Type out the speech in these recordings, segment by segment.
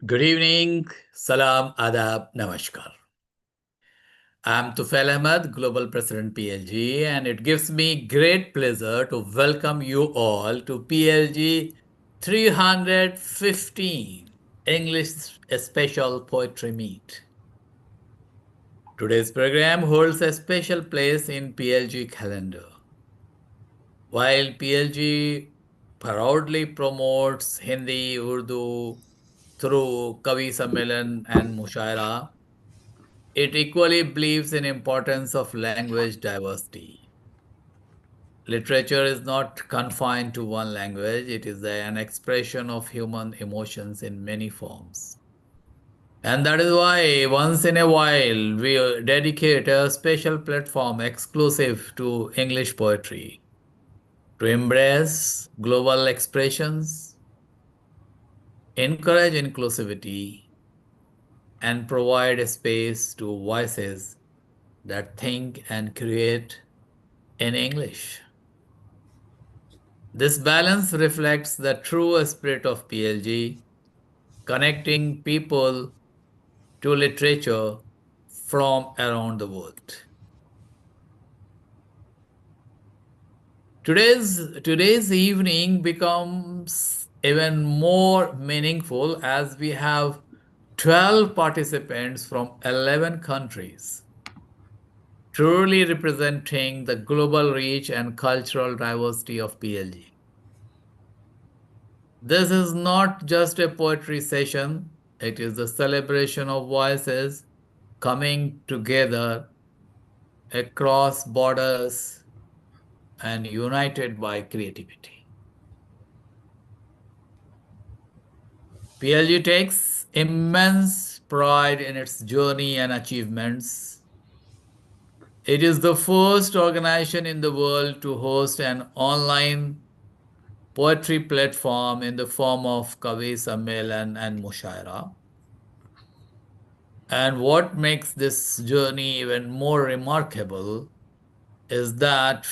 Good evening, salam, adab, namaskar. I'm Tufail Ahmed, Global President PLG, and it gives me great pleasure to welcome you all to PLG 315 English Special Poetry Meet. Today's program holds a special place in PLG calendar. While PLG proudly promotes Hindi, Urdu through Kavi Sammelan and Mushaira, it equally believes in importance of language diversity. Literature is not confined to one language, it is an expression of human emotions in many forms. And that is why once in a while we dedicate a special platform exclusive to English poetry to embrace global expressions, encourage inclusivity, and provide a space to voices that think and create in English. This balance reflects the true spirit of PLG, connecting people to literature from around the world. Today's evening becomes even more meaningful as we have 12 participants from 11 countries, truly representing the global reach and cultural diversity of PLG. This is not just a poetry session, it is a celebration of voices coming together across borders and united by creativity. PLG takes immense pride in its journey and achievements. It is the first organization in the world to host an online poetry platform in the form of Kavi Sammelan and Mushaira. And what makes this journey even more remarkable is that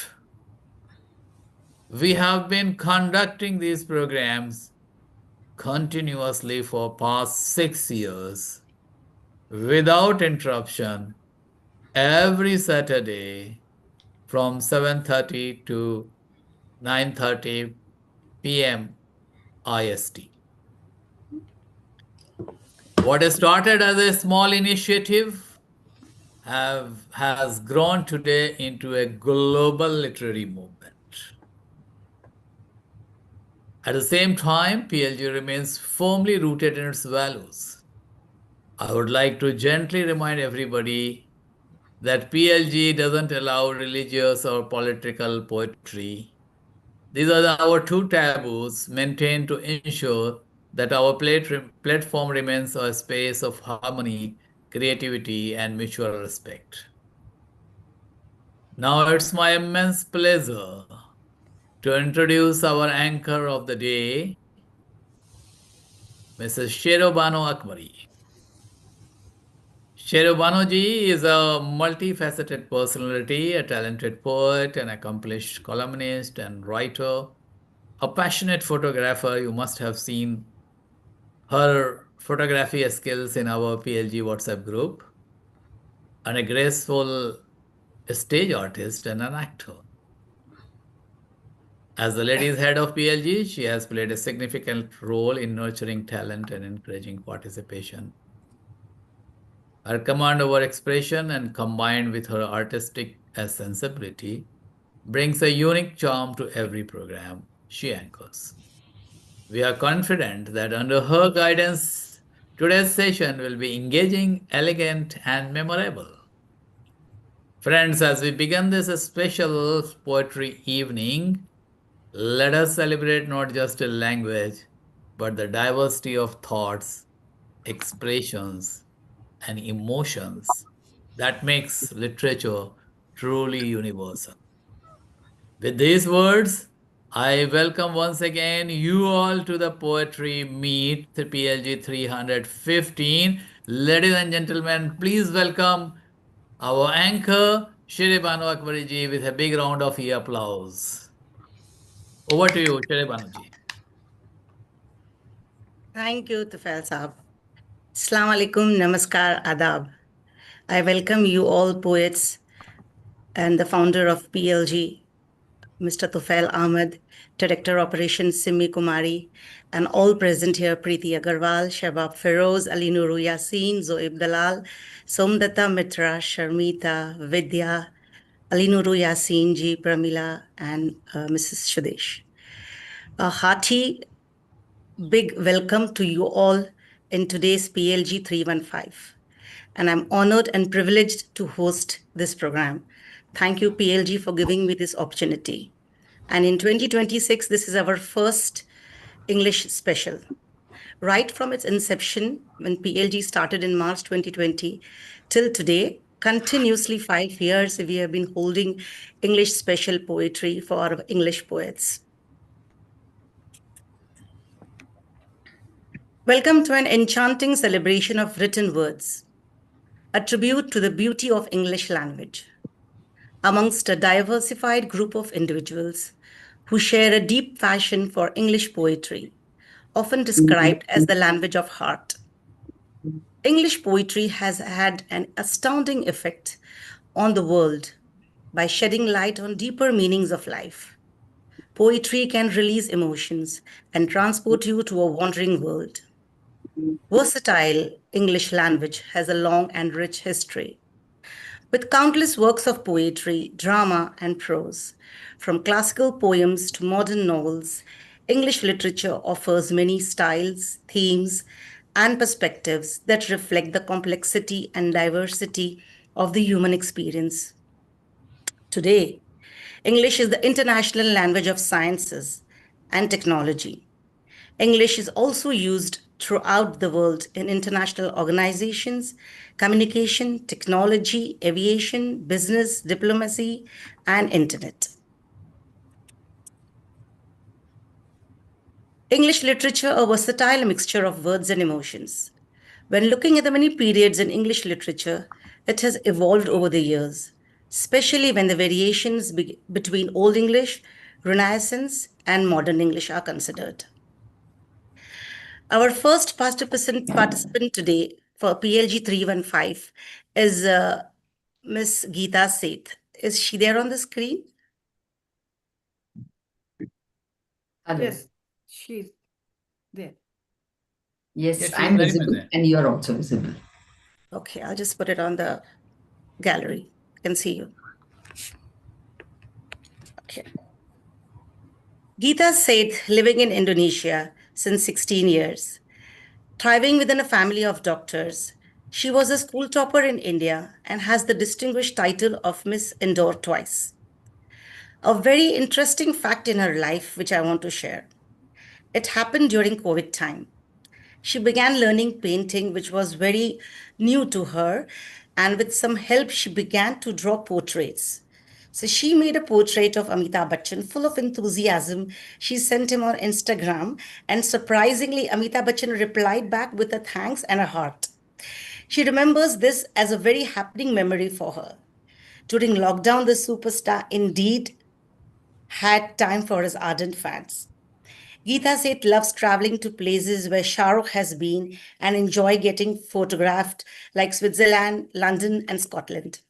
we have been conducting these programs continuously for past 6 years without interruption every Saturday from 7:30 to 9:30 p.m. IST. What started as a small initiative has grown today into a global literary movement. At the same time, PLG remains firmly rooted in its values. I would like to gently remind everybody that PLG doesn't allow religious or political poetry. These are our two taboos maintained to ensure that our platform remains a space of harmony, creativity, and mutual respect. Now it's my immense pleasure to introduce our anchor of the day, Mrs. Sherobano Akbari. Sherobano ji is a multifaceted personality, a talented poet, an accomplished columnist and writer. A passionate photographer, you must have seen her photography skills in our PLG WhatsApp group, and a graceful stage artist and an actor. As the ladies' head of PLG, she has played a significant role in nurturing talent and encouraging participation. Her command over expression and combined with her artistic sensibility brings a unique charm to every program she anchors. We are confident that under her guidance, today's session will be engaging, elegant, and memorable. Friends, as we begin this special poetry evening, let us celebrate not just a language, but the diversity of thoughts, expressions, and emotions that makes literature truly universal. With these words, I welcome once again you all to the Poetry Meet the PLG 315. Ladies and gentlemen, please welcome our anchor, Shri Banu Akbari ji, with a big round of applause. Over to you, Shri Banu ji. Thank you, Tufail Saab. Assalamu alaikum, namaskar, adab. I welcome you all poets and the founder of PLG, Mr. Tufail Ahmed, Director Operations Simmi Kumari, and all present here, Preeti Agarwal, Shabab Feroz, Ali Nuru Yasin, Zoeb Dalal, Somdata Mitra, Sharmita, Vidya, Ali Nuru Yasin ji, Pramila, and Mrs. Shudesh. A hearty big welcome to you all in today's PLG 315. And I'm honored and privileged to host this program. Thank you, PLG, for giving me this opportunity. And in 2026, this is our first English special. Right from its inception, when PLG started in March 2020, till today, continuously 5 years, we have been holding English special poetry for our English poets. Welcome to an enchanting celebration of written words, a tribute to the beauty of English language. Amongst a diversified group of individuals who share a deep passion for English poetry, often described as the language of heart. English poetry has had an astounding effect on the world by shedding light on deeper meanings of life. Poetry can release emotions and transport you to a wandering world. Versatile English language has a long and rich history, with countless works of poetry, drama, and prose. From classical poems to modern novels, English literature offers many styles, themes, and perspectives that reflect the complexity and diversity of the human experience. Today, English is the international language of sciences and technology. English is also used throughout the world in international organizations, communication, technology, aviation, business, diplomacy, and internet. English literature, a versatile mixture of words and emotions. When looking at the many periods in English literature, it has evolved over the years, especially when the variations between Old English, Renaissance, and Modern English are considered. Our first participant today for PLG 315 is Miss Geeta Seth. Is she there on the screen? Hello. Yes, she's there. Yes, Yes, she's I'm very much visible there. and you're also visible. Okay, I'll just put it on the gallery. I can see you. Okay. Geeta Seth, living in Indonesia since 16 years, thriving within a family of doctors. She was a school topper in India and has the distinguished title of Miss Indore twice. A very interesting fact in her life, which I want to share. It happened during COVID time. She began learning painting, which was very new to her, and with some help, she began to draw portraits. So she made a portrait of Amitabh Bachchan full of enthusiasm. She sent him on Instagram, and surprisingly, Amitabh Bachchan replied back with a thanks and a heart. She remembers this as a very happening memory for her. During lockdown, the superstar indeed had time for his ardent fans. Geeta Seth loves traveling to places where Shah Rukh has been and enjoy getting photographed like Switzerland, London, and Scotland.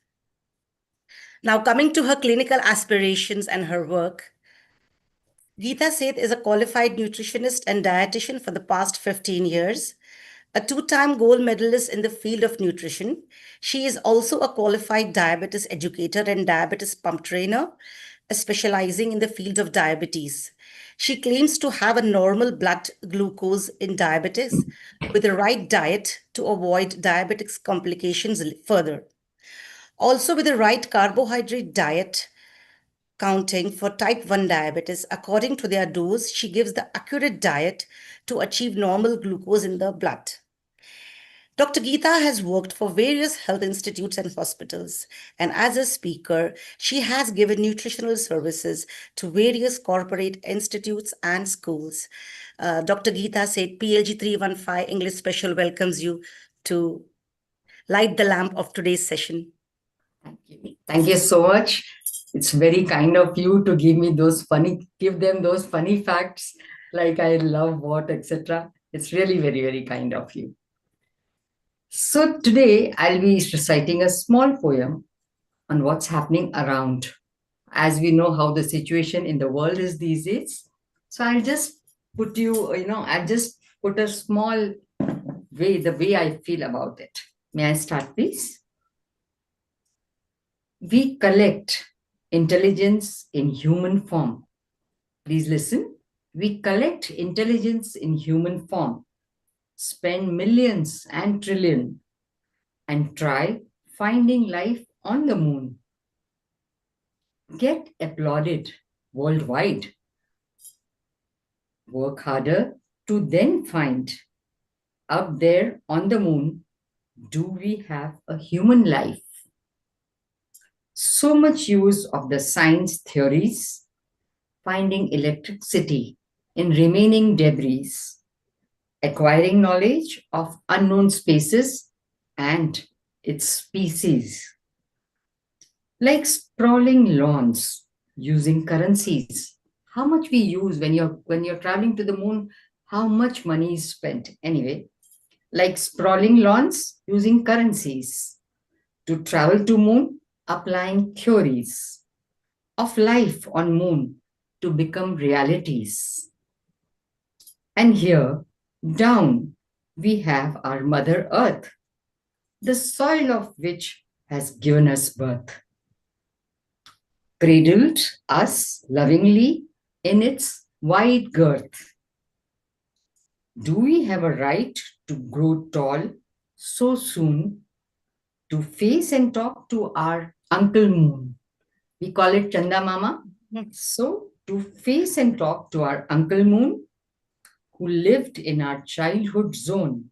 Now, coming to her clinical aspirations and her work, Geeta Seth is a qualified nutritionist and dietitian for the past 15 years. A two-time gold medalist in the field of nutrition, she is also a qualified diabetes educator and diabetes pump trainer, specializing in the field of diabetes. She claims to have a normal blood glucose in diabetes with the right diet to avoid diabetes complications further. Also, with the right carbohydrate diet counting for type 1 diabetes, according to their dose, she gives the accurate diet to achieve normal glucose in the blood. Dr. Geeta has worked for various health institutes and hospitals, and as a speaker, she has given nutritional services to various corporate institutes and schools. Dr. Geeta Seth PLG 315 English Special welcomes you to light the lamp of today's session. Thank you. Thank you so much. It's very kind of you to give them those funny facts like I love what, etc. It's really very, very kind of you. So today I'll be reciting a small poem on what's happening around. As we know how the situation in the world is these days. So I'll just I'll just put a small the way I feel about it. May I start, please? We collect intelligence in human form. Please listen. We collect intelligence in human form, spend millions and trillion, and try finding life on the moon. Get applauded worldwide. Work harder to then find up there on the moon, do we have a human life? So much use of the science theories, finding electricity in remaining debris, acquiring knowledge of unknown spaces and its species. Like sprawling lawns using currencies. How much we use when you're traveling to the moon, how much money is spent anyway. Like sprawling lawns using currencies. To travel to moon, applying theories of life on moon to become realities. And here, down, we have our Mother Earth, the soil of which has given us birth, cradled us lovingly in its wide girth. Do we have a right to grow tall so soon, to face and talk to our Uncle Moon? We call it Chanda Mama. So, to face and talk to our Uncle Moon, who lived in our childhood zone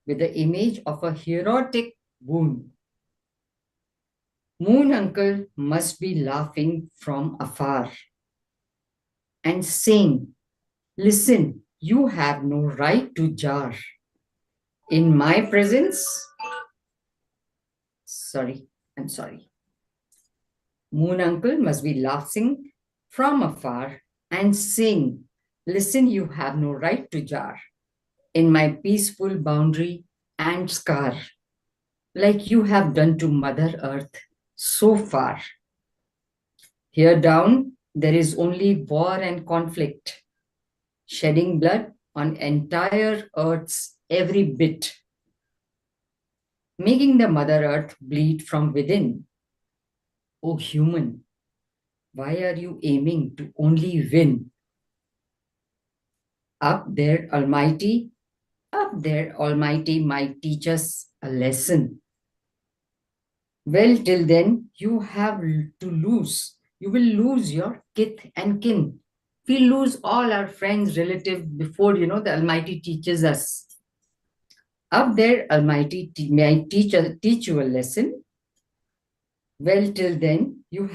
with the image of a heroic wound. Moon Uncle must be laughing from afar and saying, listen, you have no right to jar. In my presence, I'm sorry. Moon Uncle must be laughing from afar and saying, listen, you have no right to jar. In my peaceful boundary and scar, like you have done to Mother Earth so far. Here down, there is only war and conflict, shedding blood on entire Earth's every bit, making the Mother Earth bleed from within. Oh human, why are you aiming to only win? Up there, Almighty might teach us a lesson. Well, till then, you will lose your kith and kin. We lose all our friends, relatives before, the Almighty teaches us. Up there, Almighty may teach you a lesson. Well, till then, you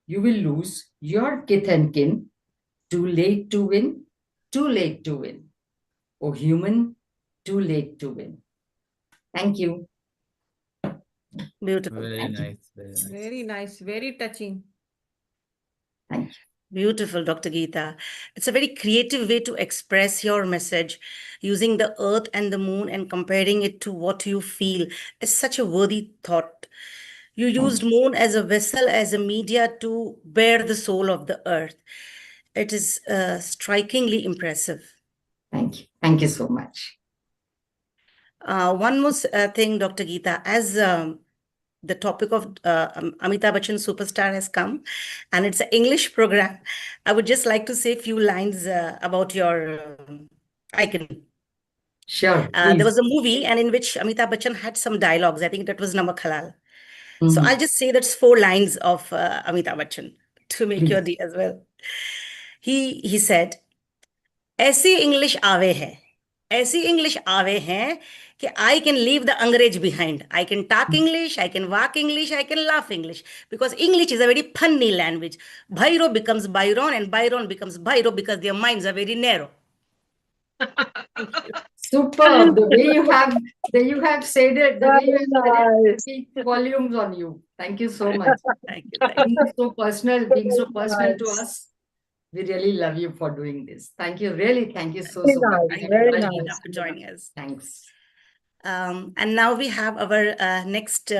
will lose your kith and kin. Too late to win, too late to win. Oh, human, too late to win. Thank you. Beautiful. Very Thank you. nice. Very nice. Very nice, very touching. Thank you. Beautiful, Dr. Geeta. It's a very creative way to express your message using the earth and the moon and comparing it to what you feel is such a worthy thought. You used moon as a vessel, as a media to bear the soul of the earth. It is strikingly impressive. Thank you. Thank you so much. One more thing, Dr. Geeta, as the topic of Amitabh Bachchan Superstar has come, and it's an English program, I would just like to say a few lines about your icon. Sure, There please. was a movie, and in which Amitabh Bachchan had some dialogues. I think that was Namak Halal. So Mhm. I'll just say that's 4 lines of Amitabh Bachchan to make your Please. day as well. He said, ऐसी English आवे है ऐसी English आवे हैं कि I can leave the अंग्रेज behind I can talk English I can walk English I can laugh English because English is a very funny language Bhairo becomes Byron and Byron becomes Bhairo because their minds are very narrow. Thank you. Superb. The way you have said it, the way you have said it, speaks volumes on you. Thank you so much. Thank you. Thank you. Being so personal to us. We really love you for doing this. Thank you. Really, thank you so, Very so much. nice, Thank you, very Dr. nice. Geeta, for joining us. Thanks. And now we have our next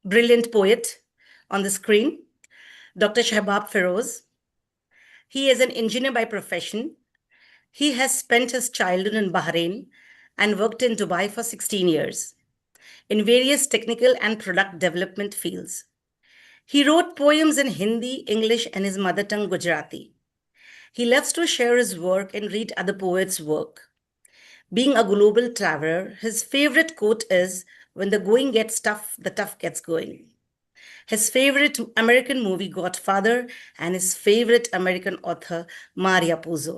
brilliant poet on the screen, Dr. Shahbab Feroz. He is an engineer by profession. He has spent his childhood in Bahrain and worked in Dubai for 16 years in various technical and product development fields. He wrote poems in Hindi, English, and his mother tongue Gujarati. He loves to share his work and read other poets' work. Being a global traveler, his favorite quote is, "When the going gets tough, the tough gets going." His favorite American movie, Godfather, and his favorite American author, Maria Puzo.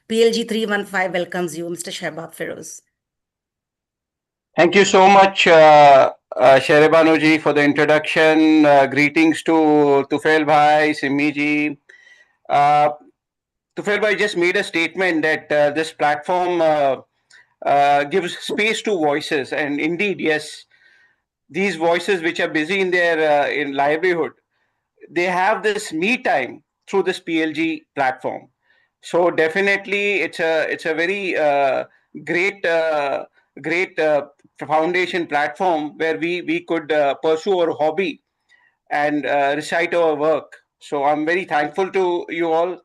PLG 315 welcomes you, Mr. Shahbab Feroz. Thank you so much, Sherebanuji, for the introduction. Greetings to Tufail Bhai, Simmi ji. Uh, Tufail Bhai just made a statement that this platform gives space to voices, and indeed, yes, these voices which are busy in their in livelihood, they have this me time through this PLG platform. So definitely, it's a very great great foundation platform where we could pursue our hobby and recite our work. So I'm very thankful to you all,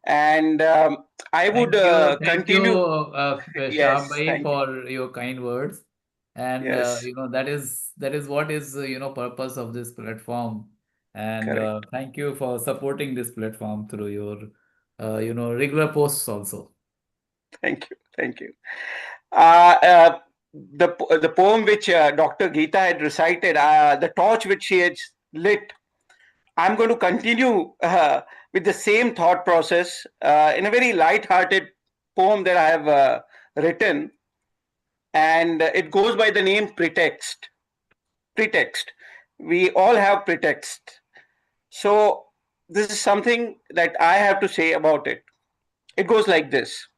and I would Thank you, continue. Shah Yes, Bhai, thank you. for your kind words. And Yes, that is what is purpose of this platform. And correct. thank you for supporting this platform through your regular posts also. Thank you. Thank you. Uh, uh, the poem which Dr. Geeta had recited, the torch which she had lit, I'm going to continue with the same thought process in a very light-hearted poem that I have written, and it goes by the name Pretext. Pretext. We all have pretext. So this is something that I have to say about it. It goes like this.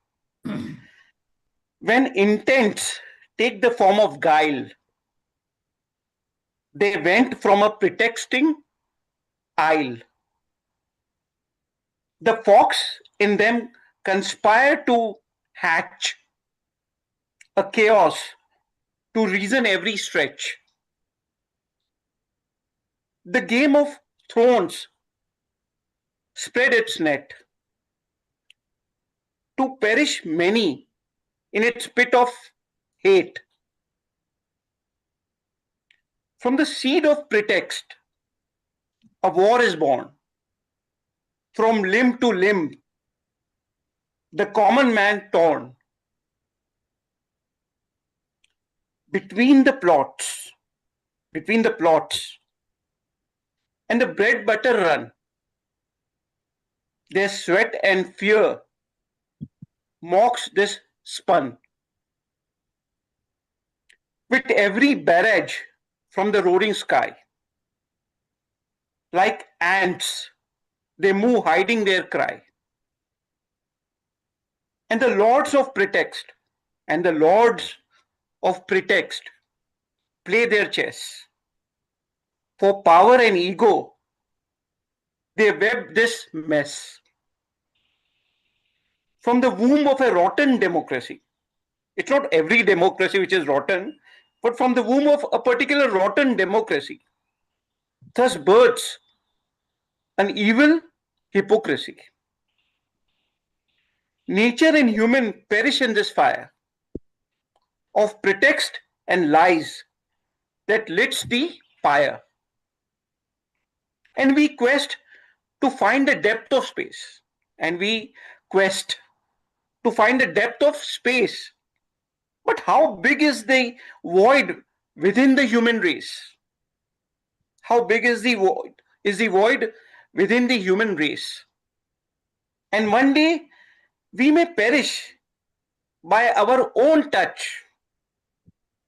When intents take the form of guile, they went from a pretexting isle. The fox in them conspired to hatch a chaos to reason every stretch. The game of thrones spread its net to perish many in its pit of hate. From the seed of pretext, a war is born. From limb to limb, the common man torn. Between the plots, between the plots, and the bread butter run, their sweat and fear mocks this spun. With every barrage from the roaring sky, like ants, they move hiding their cry. And the lords of pretext, and the lords of pretext play their chess. For power and ego, they web this mess. From the womb of a rotten democracy. It's not every democracy which is rotten, but from the womb of a particular rotten democracy. Thus births an evil hypocrisy. Nature and human perish in this fire of pretext and lies that lights the fire. And we quest to find the depth of space. And we quest to find the depth of space. But how big is the void within the human race? How big is the void? Is the void within the human race? And one day we may perish by our own touch.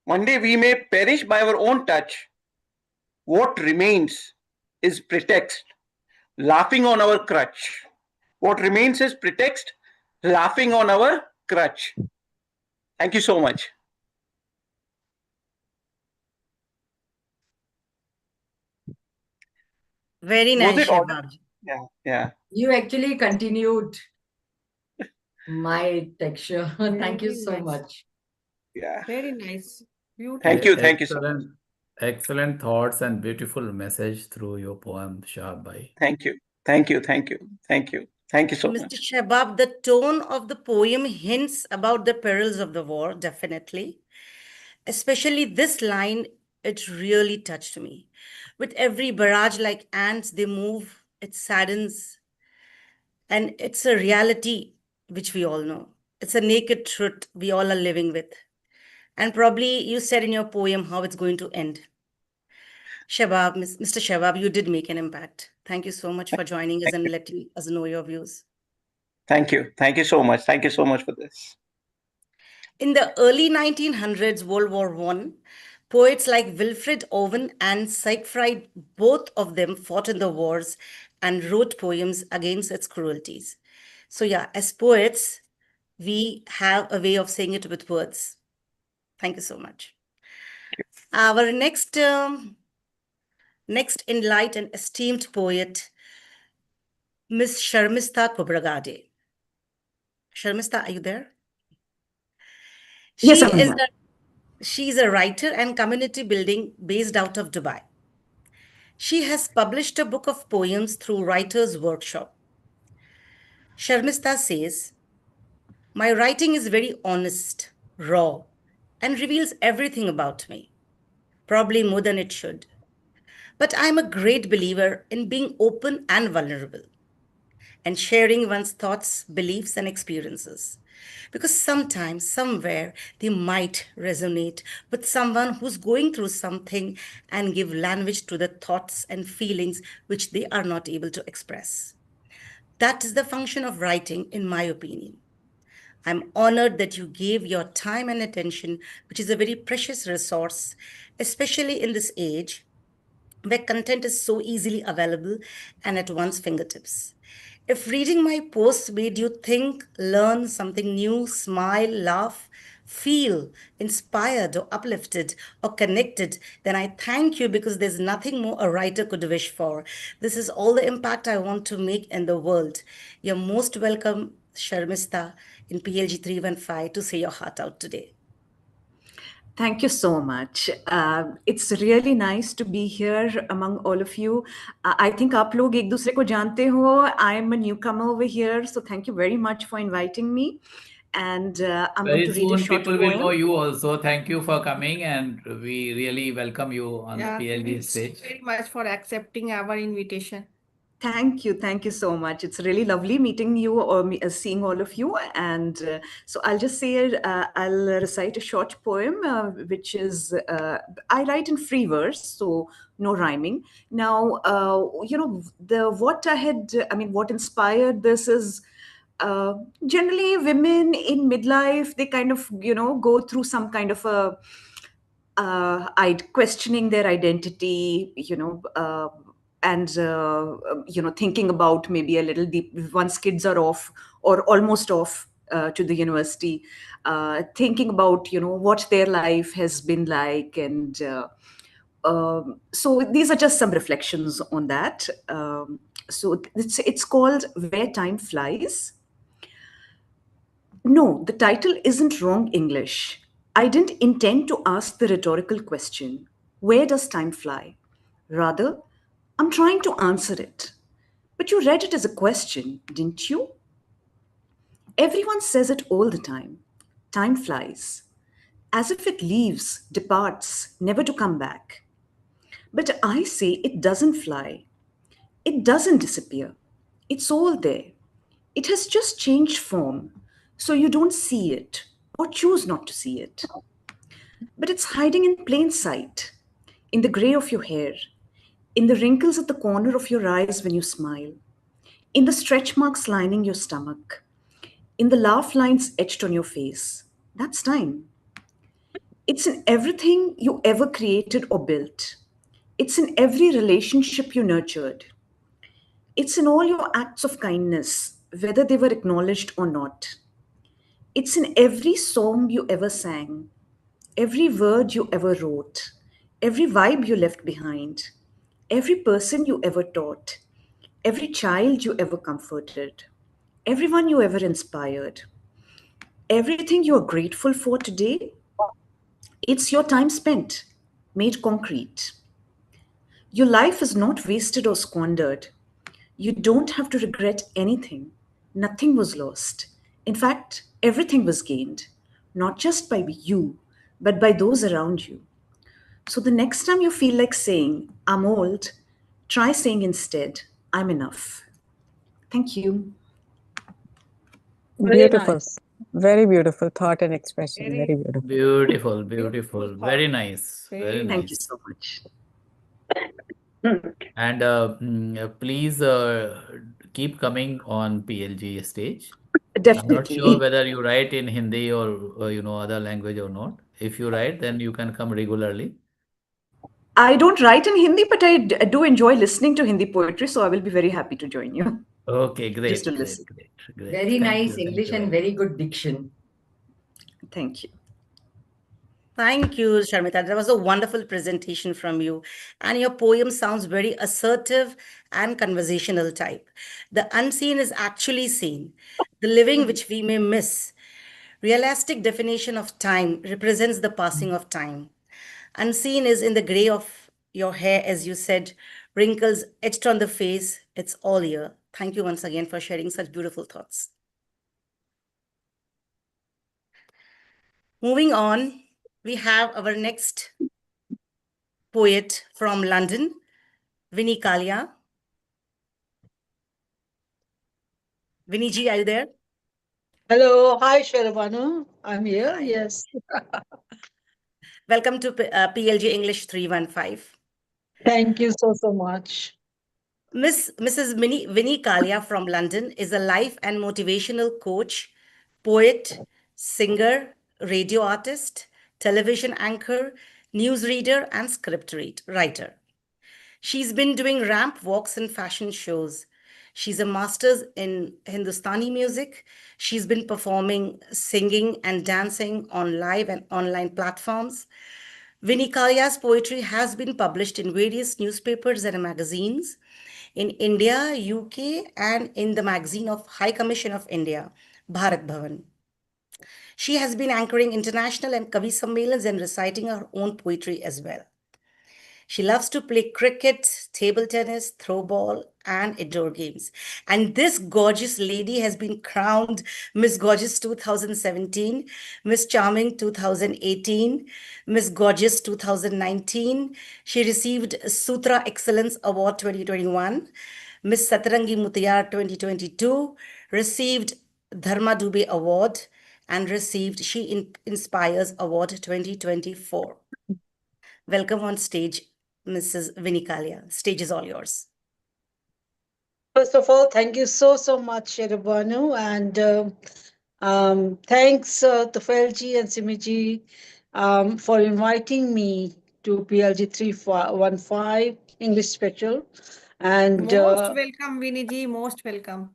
One day we may perish by our own touch. What remains is pretext, laughing on our crutch. What remains is pretext, laughing on our crutch. Thank you so much. Very Was nice, it audible? Shehbab. Yeah. You actually continued my texture. Thank you Very so nice. much. Yeah. Very nice. Beautiful. Thank you. Thank you so much. Excellent thoughts and beautiful message through your poem, Shahab Bhai. Thank you. Thank you. Thank you. Thank you. Thank you so Mr. much. Shehbab, the tone of the poem hints about the perils of the war, definitely. Especially this line, it really touched me. With every barrage like ants, they move, it saddens. And it's a reality which we all know. It's a naked truth we all are living with. And probably you said in your poem how it's going to end. Shabab, Mr. Shabab, you did make an impact. Thank you so much for joining us and letting us know your views. Thank you. Thank you so much. Thank you so much for this. In the early 1900s, World War I, poets like Wilfred Owen and Siegfried, both of them fought in the wars and wrote poems against its cruelties. So yeah, as poets, we have a way of saying it with words. Thank you so much. Our next enlightened and esteemed poet, Miss Sharmistha Kubragade. Sharmistha, are you there? Yes, I'm here. She's a writer and community building based out of Dubai. She has published a book of poems through Writers' Workshop. Sharmistha says, "My writing is very honest, raw, and reveals everything about me, probably more than it should. But I'm a great believer in being open and vulnerable and sharing one's thoughts, beliefs, and experiences. Because sometimes, somewhere, they might resonate with someone who's going through something and give language to the thoughts and feelings which they are not able to express. That is the function of writing, in my opinion. I'm honored that you gave your time and attention, which is a very precious resource, especially in this age where content is so easily available and at one's fingertips. If reading my posts made you think, learn something new, smile, laugh, feel inspired or uplifted or connected, then I thank you, because there's nothing more a writer could wish for. This is all the impact I want to make in the world. You're most welcome, Sharmistha, in PLG 315 to say your heart out today. Thank you so much. It's really nice to be here among all of you. I think आप लोग एक दूसरे को जानते हो. I'm a newcomer over here, so thank you very much for inviting me. And I'm going Very to read a soon short people will poem. know you also. Thank you for coming, and we really welcome you on the PLG Thanks stage. very much for accepting our invitation. Thank you so much. It's really lovely meeting you or seeing all of you. And so I'll just say, I'll recite a short poem, which is, I write in free verse, so no rhyming. Now, what inspired this is, generally women in midlife, they kind of, go through some kind of a, questioning their identity, and thinking about maybe a little deep once kids are off or almost off to the university, thinking about what their life has been like. And so these are just some reflections on that. So it's called Where Time Flies. No, the title isn't wrong English. I didn't intend to ask the rhetorical question, where does time fly? Rather, I'm trying to answer it. But you read it as a question, didn't you? Everyone says it all the time. Time flies, as if it leaves, departs, never to come back. But I say it doesn't fly. It doesn't disappear. It's all there. It has just changed form, so you don't see it or choose not to see it. But it's hiding in plain sight, in the gray of your hair, in the wrinkles at the corner of your eyes when you smile, in the stretch marks lining your stomach, in the laugh lines etched on your face. That's time. It's in everything you ever created or built. It's in every relationship you nurtured. It's in all your acts of kindness, whether they were acknowledged or not. It's in every song you ever sang, every word you ever wrote, every vibe you left behind, every person you ever taught, every child you ever comforted, everyone you ever inspired, everything you are grateful for today. It's your time spent, made concrete. Your life is not wasted or squandered. You don't have to regret anything. Nothing was lost. In fact, everything was gained, not just by you, but by those around you. So the next time you feel like saying, I'm old, try saying instead, I'm enough. Thank you. Very Beautiful. nice. Very beautiful thought and expression. Very Very beautiful. Beautiful, beautiful beautiful. thought. Very nice. Very Very Thank you nice. so much. And please keep coming on PLG stage. I'm not sure Definitely. whether you write in Hindi or other language or not. If you write, then you can come regularly. I don't write in Hindi, but I do enjoy listening to Hindi poetry, so I will be very happy to join you. Okay, Just to great, listen. great, great, great. Very Thank nice you. Thank English you and very very much. good diction. Thank you. Thank you, Sharmita. That was a wonderful presentation from you. And your poem sounds very assertive and conversational type. The unseen is actually seen, the living which we may miss. Realistic definition of time represents the passing of time. Unseen is in the gray of your hair, as you said, wrinkles etched on the face. It's all here. Thank you once again for sharing such beautiful thoughts. Moving on, we have our next poet from London, Vinny Kalia. Vinny ji, are you there? Hello. Hi, Sherbanu. I'm here. Hi. Yes. Welcome to PLG English 315. Thank you so much. Mrs. Vinny Kalia from London is a life and motivational coach, poet, singer, radio artist, television anchor, newsreader, and script writer. She's been doing ramp walks and fashion shows. She's a master's in Hindustani music. She's been performing, singing, and dancing on live and online platforms. Vinny Kalia's poetry has been published in various newspapers and magazines in India, UK, and in the magazine of High Commission of India, Bharat Bhavan. She has been anchoring international and Kavi Sammelans and reciting her own poetry as well. She loves to play cricket, table tennis, throw ball, and indoor games. And this gorgeous lady has been crowned Miss Gorgeous 2017, Miss Charming 2018, Miss Gorgeous 2019. She received Sutra Excellence Award 2021, Miss Satarangi Mutiyar 2022, received Dharma Dubey Award, and received She Inspires Award 2024. Welcome on stage, Mrs. Vinny Kalia. Stage is all yours. First of all, thank you so much, Sherbanu. And thanks to Felji and Simiji for inviting me to PLG 315 English Special. And Most welcome, Vinny ji. Most welcome.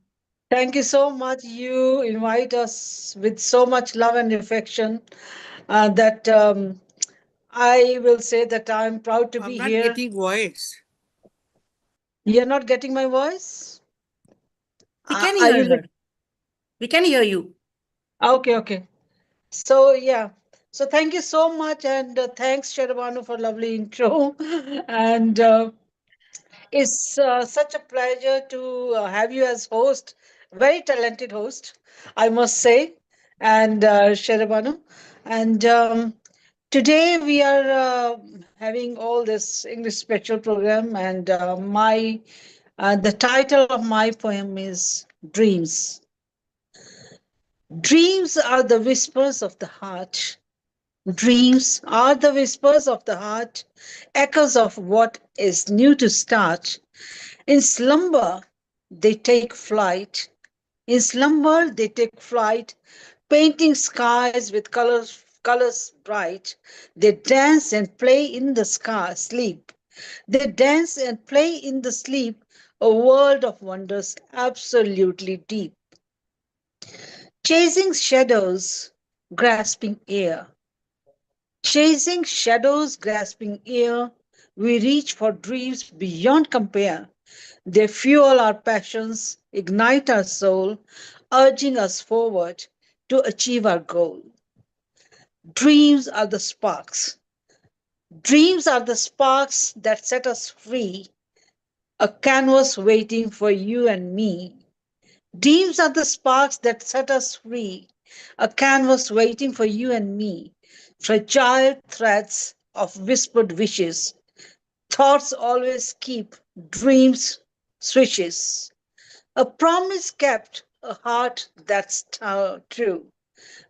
thank you so much. You invite us with so much love and affection that I will say that I'm proud to I'm be not here. getting voice. You're not getting my voice? We can Are hear you? her. We can hear you. Okay, okay. So yeah. So thank you so much, and thanks, Sharabanu, for lovely intro. And it's such a pleasure to have you as host. Very talented host, I must say, and Sharabanu. And today we are having all this English special program, and my the title of my poem is Dreams. Dreams are the whispers of the heart. Dreams are the whispers of the heart, echoes of what is new to start. In slumber, they take flight. In slumber, they take flight, painting skies with colors bright. They dance and play in the sky, sleep. They dance and play in the sleep, a world of wonders absolutely deep. Chasing shadows, grasping air. Chasing shadows, grasping air, we reach for dreams beyond compare. They fuel our passions, ignite our soul, urging us forward to achieve our goal. Dreams are the sparks. Dreams are the sparks that set us free, a canvas waiting for you and me. Dreams are the sparks that set us free, a canvas waiting for you and me. Fragile threads of whispered wishes, thoughts always keep, dreams swishes. A promise kept, a heart that's true.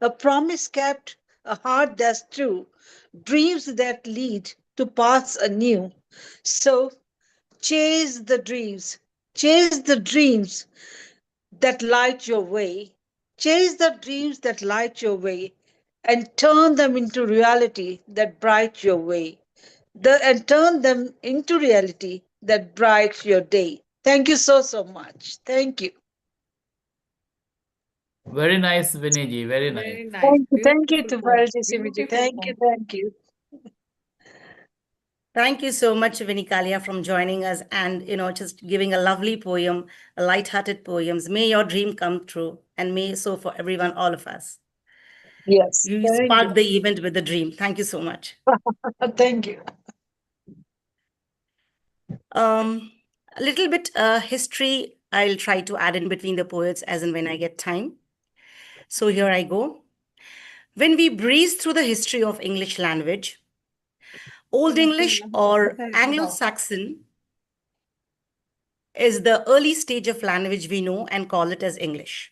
A promise kept, a heart that's true. Dreams that lead to paths anew. So chase the dreams, chase the dreams that light your way. Chase the dreams that light your way and turn them into reality that bright your way. And turn them into reality that bright your day. Thank you so, so much. Thank you. Very nice, Viniji. Very nice. Very nice. Thank you Beautiful to poem. PLG CBG. Beautiful Thank you. poem. Thank you. Thank you so much, Vinikalia, from joining us and just giving a lovely poem, a light-hearted poems. May your dream come true, and may so for everyone, all of us. Yes. You Thank you. sparked the event with a dream. Thank you so much. Thank you. A little bit history I'll try to add in between the poets as and when I get time. So here I go. When we breeze through the history of English language, Old English or Anglo-Saxon is the early stage of language we know and call it as English.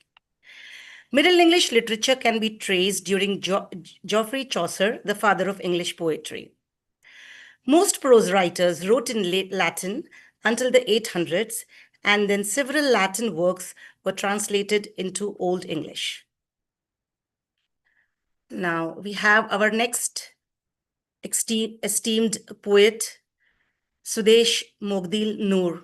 Middle English literature can be traced during Geoffrey Chaucer, the father of English poetry. Most prose writers wrote in late Latin until the 800s, and then several Latin works were translated into Old English. Now we have our next esteemed poet, Sudesh Mogdil Noor.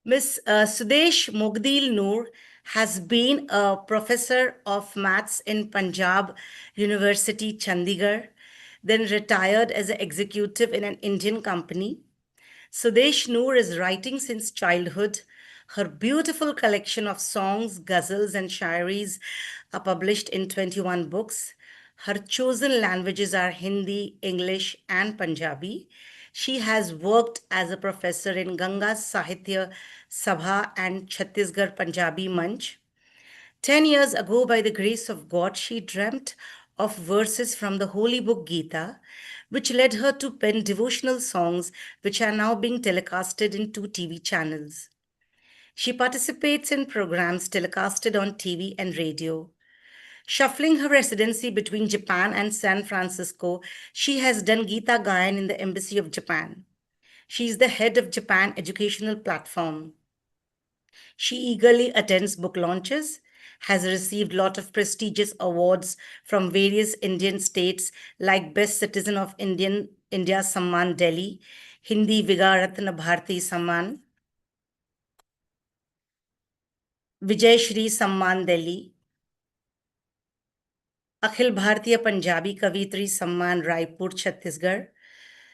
Miss Sudesh Mogdil Noor has been a professor of maths in Punjab University, Chandigarh, then retired as an executive in an Indian company. Sudesh Noor is writing since childhood. Her beautiful collection of songs, ghazals, and shairis are published in 21 books. Her chosen languages are Hindi, English, and Punjabi. She has worked as a professor in Ganga Sahitya Sabha and Chhattisgarh Punjabi Manch. 10 years ago, by the grace of God, she dreamt of verses from the holy book Gita, which led her to pen devotional songs, which are now being telecasted in 2 TV channels. She participates in programs telecasted on TV and radio. Shuffling her residency between Japan and San Francisco, she has done Gita Gayan in the Embassy of Japan. She is the head of Japan Educational Platform. She eagerly attends book launches, has received a lot of prestigious awards from various Indian states like Best Citizen of India Samman Delhi, Hindi Vigaratna Bharati Samman, Vijay Shri Samman Delhi, Akhil Bharatiya Punjabi Kavitri Samman Raipur Chhattisgarh,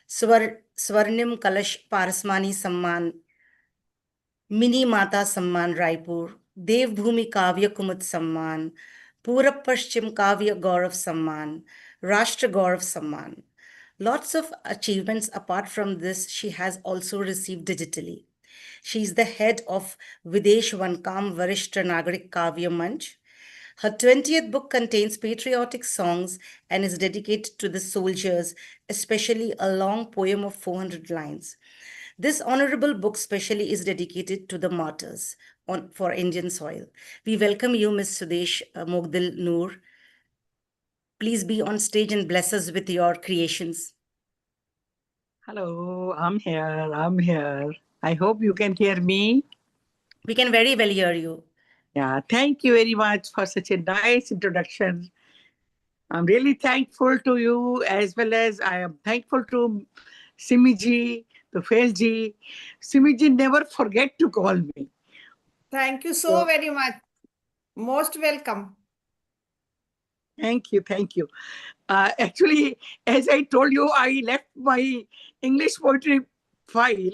Swarnim Kalash Parasmani Samman, Mini Mata Samman Raipur, Devbhumi Kavya Kumud Samman, Purab Paschim Kavya Gaurav Samman, Rashtra Gaurav Samman. Lots of achievements apart from this, she has also received digitally. She is the head of Videsh Vankam Varishtra Nagarik Kavya Manch. Her 20th book contains patriotic songs and is dedicated to the soldiers, especially a long poem of 400 lines. This honorable book specially is dedicated to the martyrs for Indian soil. We welcome you, Ms. Sudesh Mogdil Noor. Please be on stage and bless us with your creations. Hello, I'm here. I'm here. I hope you can hear me. We can very well hear you. Yeah, thank you very much for such a nice introduction. I'm really thankful to you, as well as I am thankful to Simiji, to Failji. Simiji never forget to call me. Thank you so very much. Most welcome. Thank you, thank you. Actually, as I told you, I left my English poetry file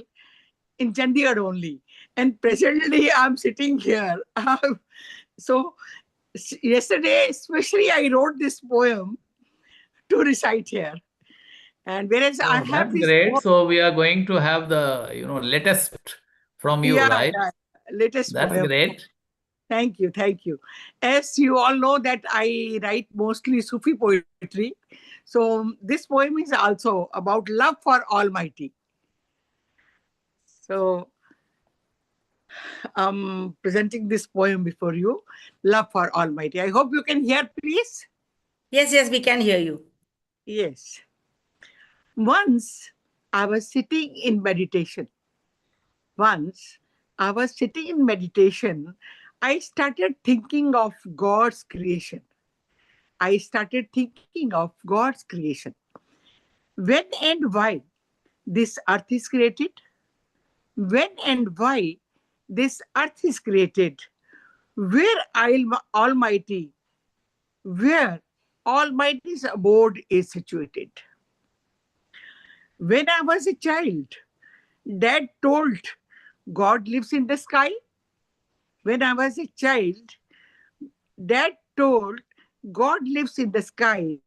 in Chandigarh only. And presently, I'm sitting here. So, yesterday, especially, I wrote this poem to recite here. And whereas I Oh, have that's this great. poem, So we are going to have the, latest from you, yeah, right? yeah, latest That's poem. great. Thank you, thank you. As you all know that I write mostly Sufi poetry. So this poem is also about love for Almighty. So I'm presenting this poem before you, Love for Almighty. I hope you can hear, please. Yes, we can hear you. Yes. Once I was sitting in meditation. Once I was sitting in meditation, I started thinking of God's creation. I started thinking of God's creation. When and why this earth is created? When and why this earth is created? Where Almighty, where Almighty's abode is situated. When I was a child, Dad told God lives in the sky. When I was a child, Dad told God lives in the sky.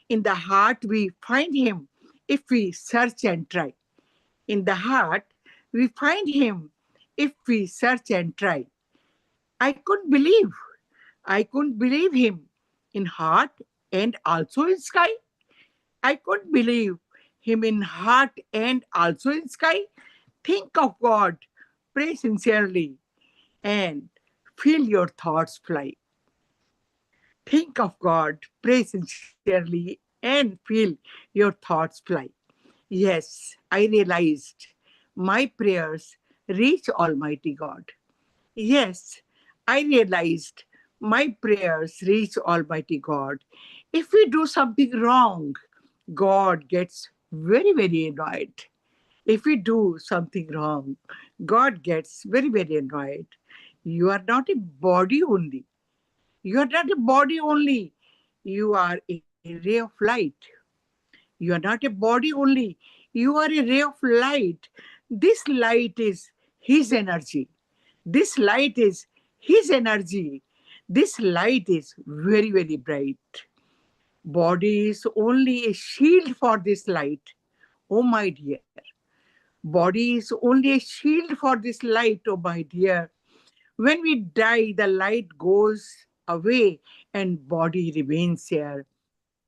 In the heart, we find Him if we search and try. In the heart, we find Him if we search and try. I couldn't believe. I couldn't believe Him in heart and also in sky. I couldn't believe Him in heart and also in sky. Think of God, pray sincerely, and feel your thoughts fly. Think of God, pray sincerely, and feel your thoughts fly. Yes, I realized my prayers reach Almighty God. Yes, I realized my prayers reach Almighty God. If we do something wrong, God gets very, very annoyed. If we do something wrong, God gets very, very annoyed. You are not a body only. You are not a body only. You are a ray of light. You are not a body only. You are a ray of light. This light is His energy. This light is His energy. This light is very, very bright. Body is only a shield for this light. Oh, my dear. Body is only a shield for this light, oh, my dear. When we die, the light goes away and body remains here.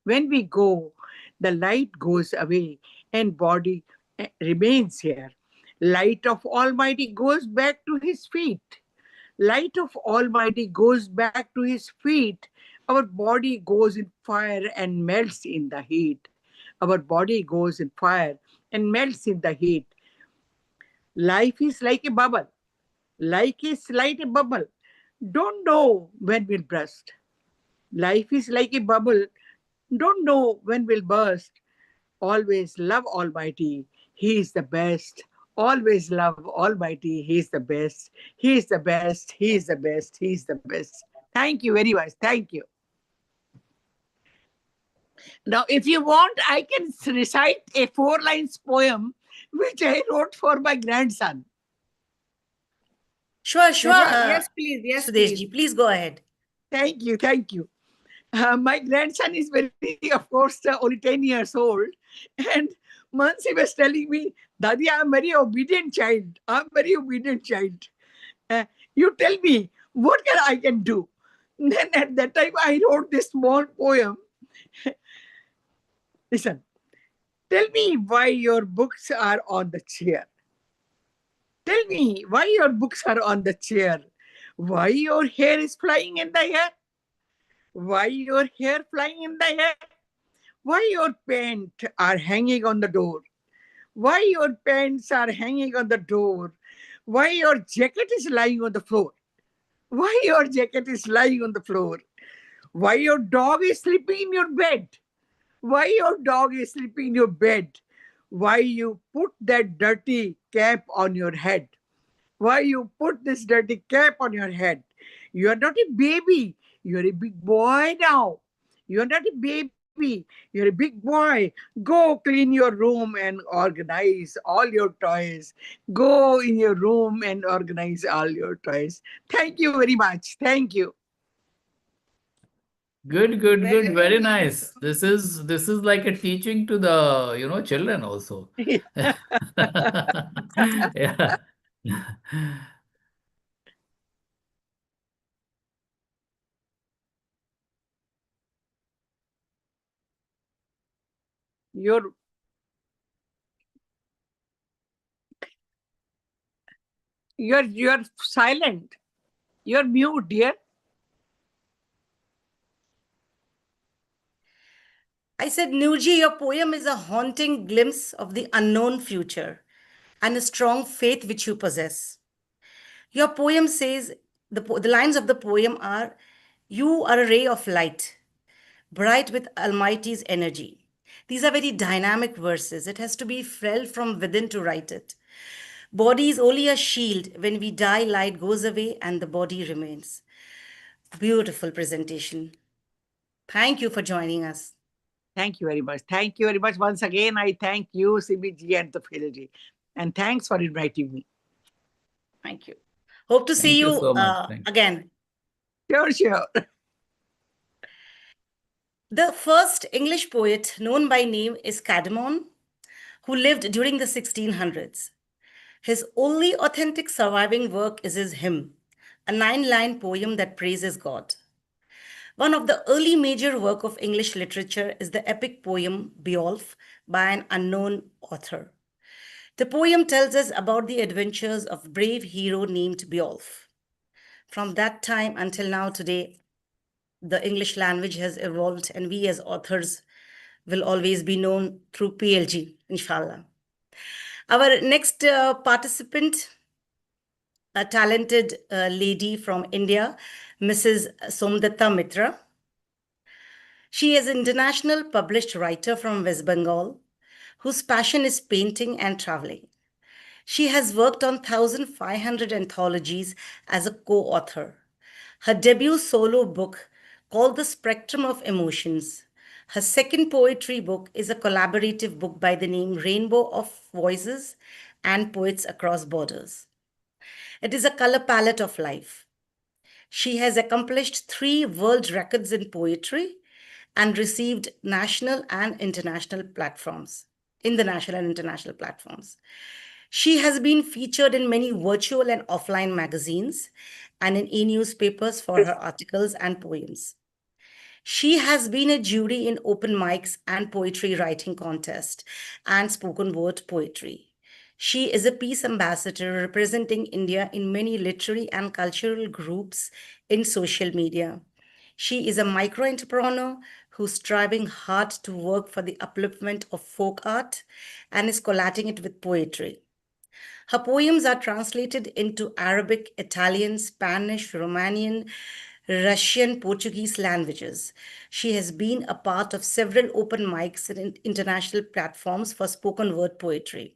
When we go, the light goes away and body remains here. Light of Almighty goes back to His feet. Light of Almighty goes back to His feet. Our body goes in fire and melts in the heat. Our body goes in fire and melts in the heat. Life is like a bubble. Life is like a bubble. Don't know when will burst. Life is like a bubble. Don't know when will burst. Always love Almighty. He is the best. Always love Almighty. He is the best. He is the best. He is the best. He is the best. Thank you very much. Thank you. Now, if you want, I can recite a 4 lines poem which I wrote for my grandson. Sure. Yes, please. Yes, Sudeshji, please. please go ahead. Thank you. My grandson is of course, only 10 years old. And once he was telling me, Daddy, I'm very obedient child. You tell me, what I can do? Then at that time, I wrote this small poem. Listen, tell me why your books are on the chair. Tell me why your books are on the chair. Why your hair is flying in the air? Why your hair flying in the air? Why your pants are hanging on the door? Why your pants are hanging on the door? Why your jacket is lying on the floor? Why your jacket is lying on the floor? Why your dog is sleeping in your bed? Why your dog is sleeping in your bed? Why you put that dirty cap on your head? Why you put this dirty cap on your head? You are not a baby. You are a big boy now. You are not a baby. You're a big boy. Go clean your room and organize all your toys. Go in your room and organize all your toys. Thank you very much. Thank you. Good. Very nice. This is like a teaching to the children also. Yeah. You're silent. You're mute, dear. I said, Nuji, your poem is a haunting glimpse of the unknown future and a strong faith which you possess. Your poem says, the lines of the poem are, you are a ray of light, bright with Almighty's energy. These are very dynamic verses. It has to be felt from within to write it. Body is only a shield. When we die, light goes away and the body remains. Beautiful presentation. Thank you for joining us. Thank you very much. Thank you very much. Once again, I thank you, CBG and the PLG. And thanks for inviting me. Thank you. Hope to see you so much. again. Sure. The first English poet known by name is Cadmon, who lived during the 1600s. His only authentic surviving work is his hymn, a 9-line poem that praises God. One of the early major work of English literature is the epic poem Beowulf by an unknown author. The poem tells us about the adventures of a brave hero named Beowulf. From that time until now today, the English language has evolved and we as authors will always be known through PLG, inshallah. Our next participant, a talented lady from India, Mrs. Somdatta Mitra. She is an international published writer from West Bengal, whose passion is painting and traveling. She has worked on 1,500 anthologies as a co-author. Her debut solo book, called The Spectrum of Emotions. Her second poetry book is a collaborative book by the name Rainbow of Voices and Poets Across Borders. It is a color palette of life. She has accomplished 3 world records in poetry and received national and international platforms. She has been featured in many virtual and offline magazines and in e-newspapers for her articles and poems. She has been a jury in open mics and poetry writing contest and spoken word poetry. She is a peace ambassador representing India in many literary and cultural groups in social media. She is a micro-entrepreneur who's striving hard to work for the upliftment of folk art and is collating it with poetry. Her poems are translated into Arabic, Italian, Spanish, Romanian, Russian, Portuguese languages. She has been a part of several open mics and international platforms for spoken word poetry.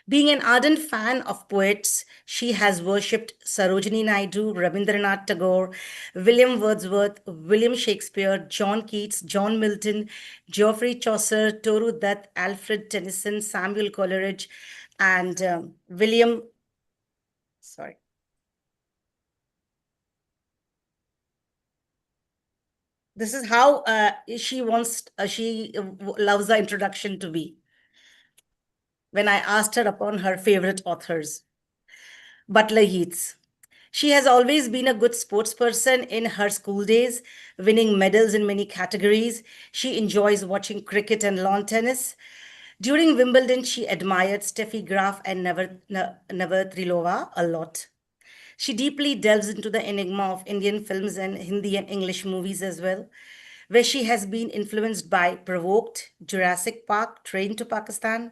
Being an ardent fan of poets, she has worshipped Sarojini Naidu, Rabindranath Tagore, William Wordsworth, William Shakespeare, John Keats, John Milton, Geoffrey Chaucer, Toru Dutt, Alfred Tennyson, Samuel Coleridge, and William. Sorry. This is how she loves the introduction to be. When I asked her upon her favorite authors, Butler Yeats. She has always been a good sports person in her school days, winning medals in many categories. She enjoys watching cricket and lawn tennis. During Wimbledon, she admired Steffi Graf and Navratrilova a lot. She deeply delves into the enigma of Indian films and Hindi and English movies as well, where she has been influenced by Provoked, Jurassic Park, Train to Pakistan,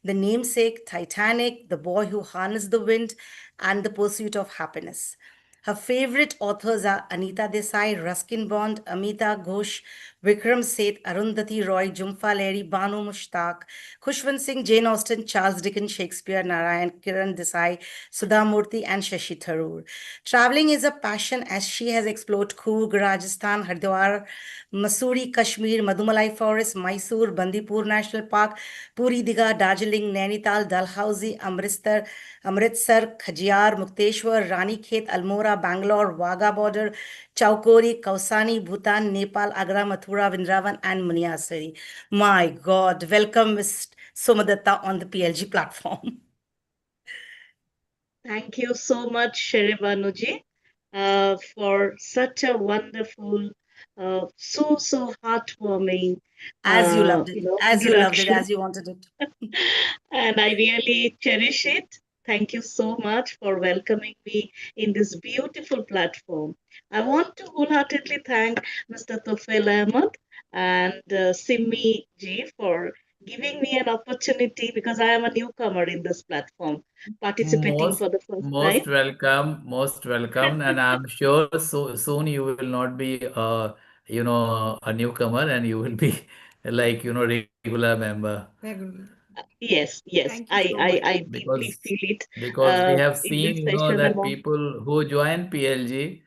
The Namesake, Titanic, The Boy Who Harnessed the Wind, and The Pursuit of Happiness. Her favorite authors are Anita Desai, Ruskin Bond, Amita Ghosh, Vikram Seth, Arundhati Roy, Jhumpa Lahiri, Banu Mushtaq, Khushwant Singh, Jane Austen, Charles Dickens, Shakespeare, Narayan, Kiran Desai, Sudha Murthy, and Shashi Tharoor. Traveling is a passion as she has explored Coorg, Rajasthan, Haridwar, Mussoorie, Kashmir, Madumalai Forest, Mysore, Bandipur National Park, Puri Digha, Darjeeling, Nainital, Dalhousie, Amritsar, Khajiar, Mukteshwar, Ranikhet, Almora, Bangalore, Wagah border, Chaukori, Kausani, Bhutan, Nepal, Agra, Mathura, Vrindavan, and Muniasari. My God, welcome Ms. Somadatta on the PLG platform. Thank you so much, Sheribanuji, for such a wonderful, so heartwarming, As you loved it, as you loved it, introduction. as you wanted it. And I really cherish it. Thank you so much for welcoming me in this beautiful platform. I want to wholeheartedly thank Mr. Tufail Ahmed and Simmi ji for giving me an opportunity because I am a newcomer in this platform, participating Most for the first time. most welcome, and I'm sure soon you will not be a newcomer, and you will be like regular member. Yes, Thank you so much. I deeply because feel it because we have in this seen session that among. people who join PLG,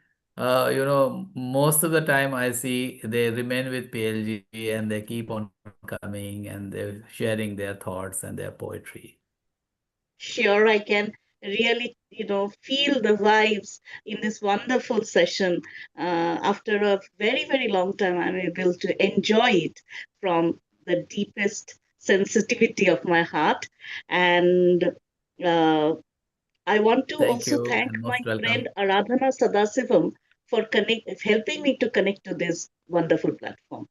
most of the time I see they remain with PLG and they keep on coming and they're sharing their thoughts and their poetry. Sure, I can really, feel the vibes in this wonderful session. After a very, very long time, I'm able to enjoy it from the deepest sensitivity of my heart. And uh, I want to Thank also you thank and my most welcome. friend Aradhana Sadasivam for helping me to connect to this wonderful platform.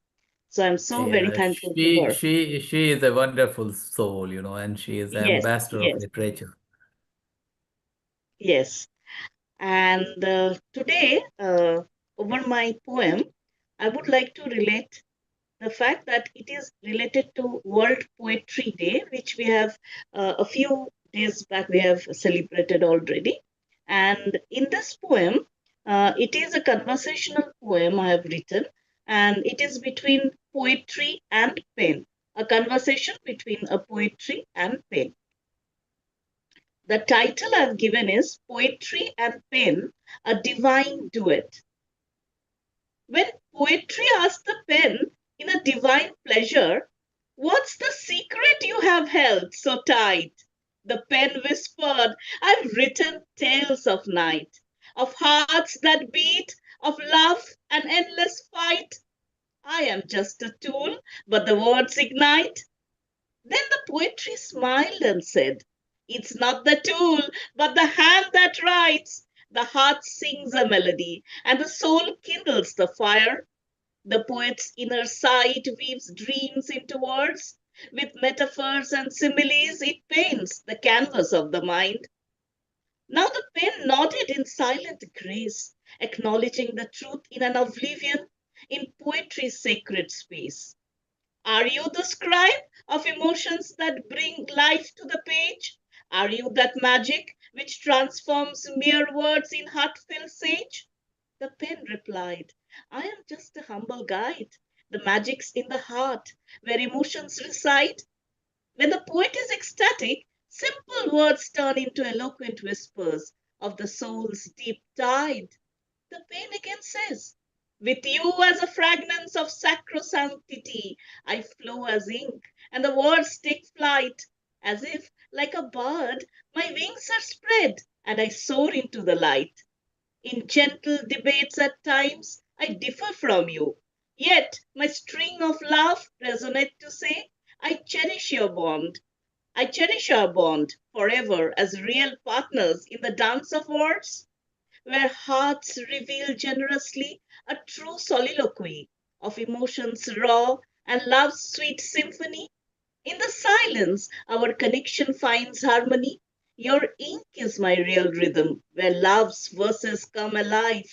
So I'm so very Yeah, thankful to her. she is a wonderful soul, and she is the Yes, ambassador of yes, literature. yes. And today, over my poem, I would like to relate the fact that it is related to World Poetry Day, which we have a few days back we have celebrated already. And in this poem, it is a conversational poem I have written, and it is between poetry and pen, a conversation between a poetry and pen. The title I've given is Poetry and Pen, a Divine Duet. When poetry asks the pen in a divine pleasure, what's the secret you have held so tight? The pen whispered, I've written tales of night, of hearts that beat, of love and endless fight. I am just a tool, but the words ignite. Then the poetry smiled and said, It's not the tool, but the hand that writes. The heart sings a melody, and the soul kindles the fire. The poet's inner sight weaves dreams into words. With metaphors and similes, it paints the canvas of the mind. Now the pen nodded in silent grace, acknowledging the truth in an oblivion in poetry's sacred space. Are you the scribe of emotions that bring life to the page? Are you that magic which transforms mere words in heartfelt sage? The pen replied, I am just a humble guide. The magic's in the heart, where emotions reside. When the poet is ecstatic, Simple words turn into eloquent whispers of the soul's deep tide. The pain again says, with you as a fragrance of sacrosanctity, I flow as ink, and the words take flight, as if, like a bird, my wings are spread, and I soar into the light. In gentle debates at times, I differ from you. Yet my string of love resonate to say, I cherish your bond. I cherish our bond forever as real partners in the dance of words, where hearts reveal generously a true soliloquy of emotions raw and love's sweet symphony. In the silence, our connection finds harmony. Your ink is my real rhythm, where love's verses come alive.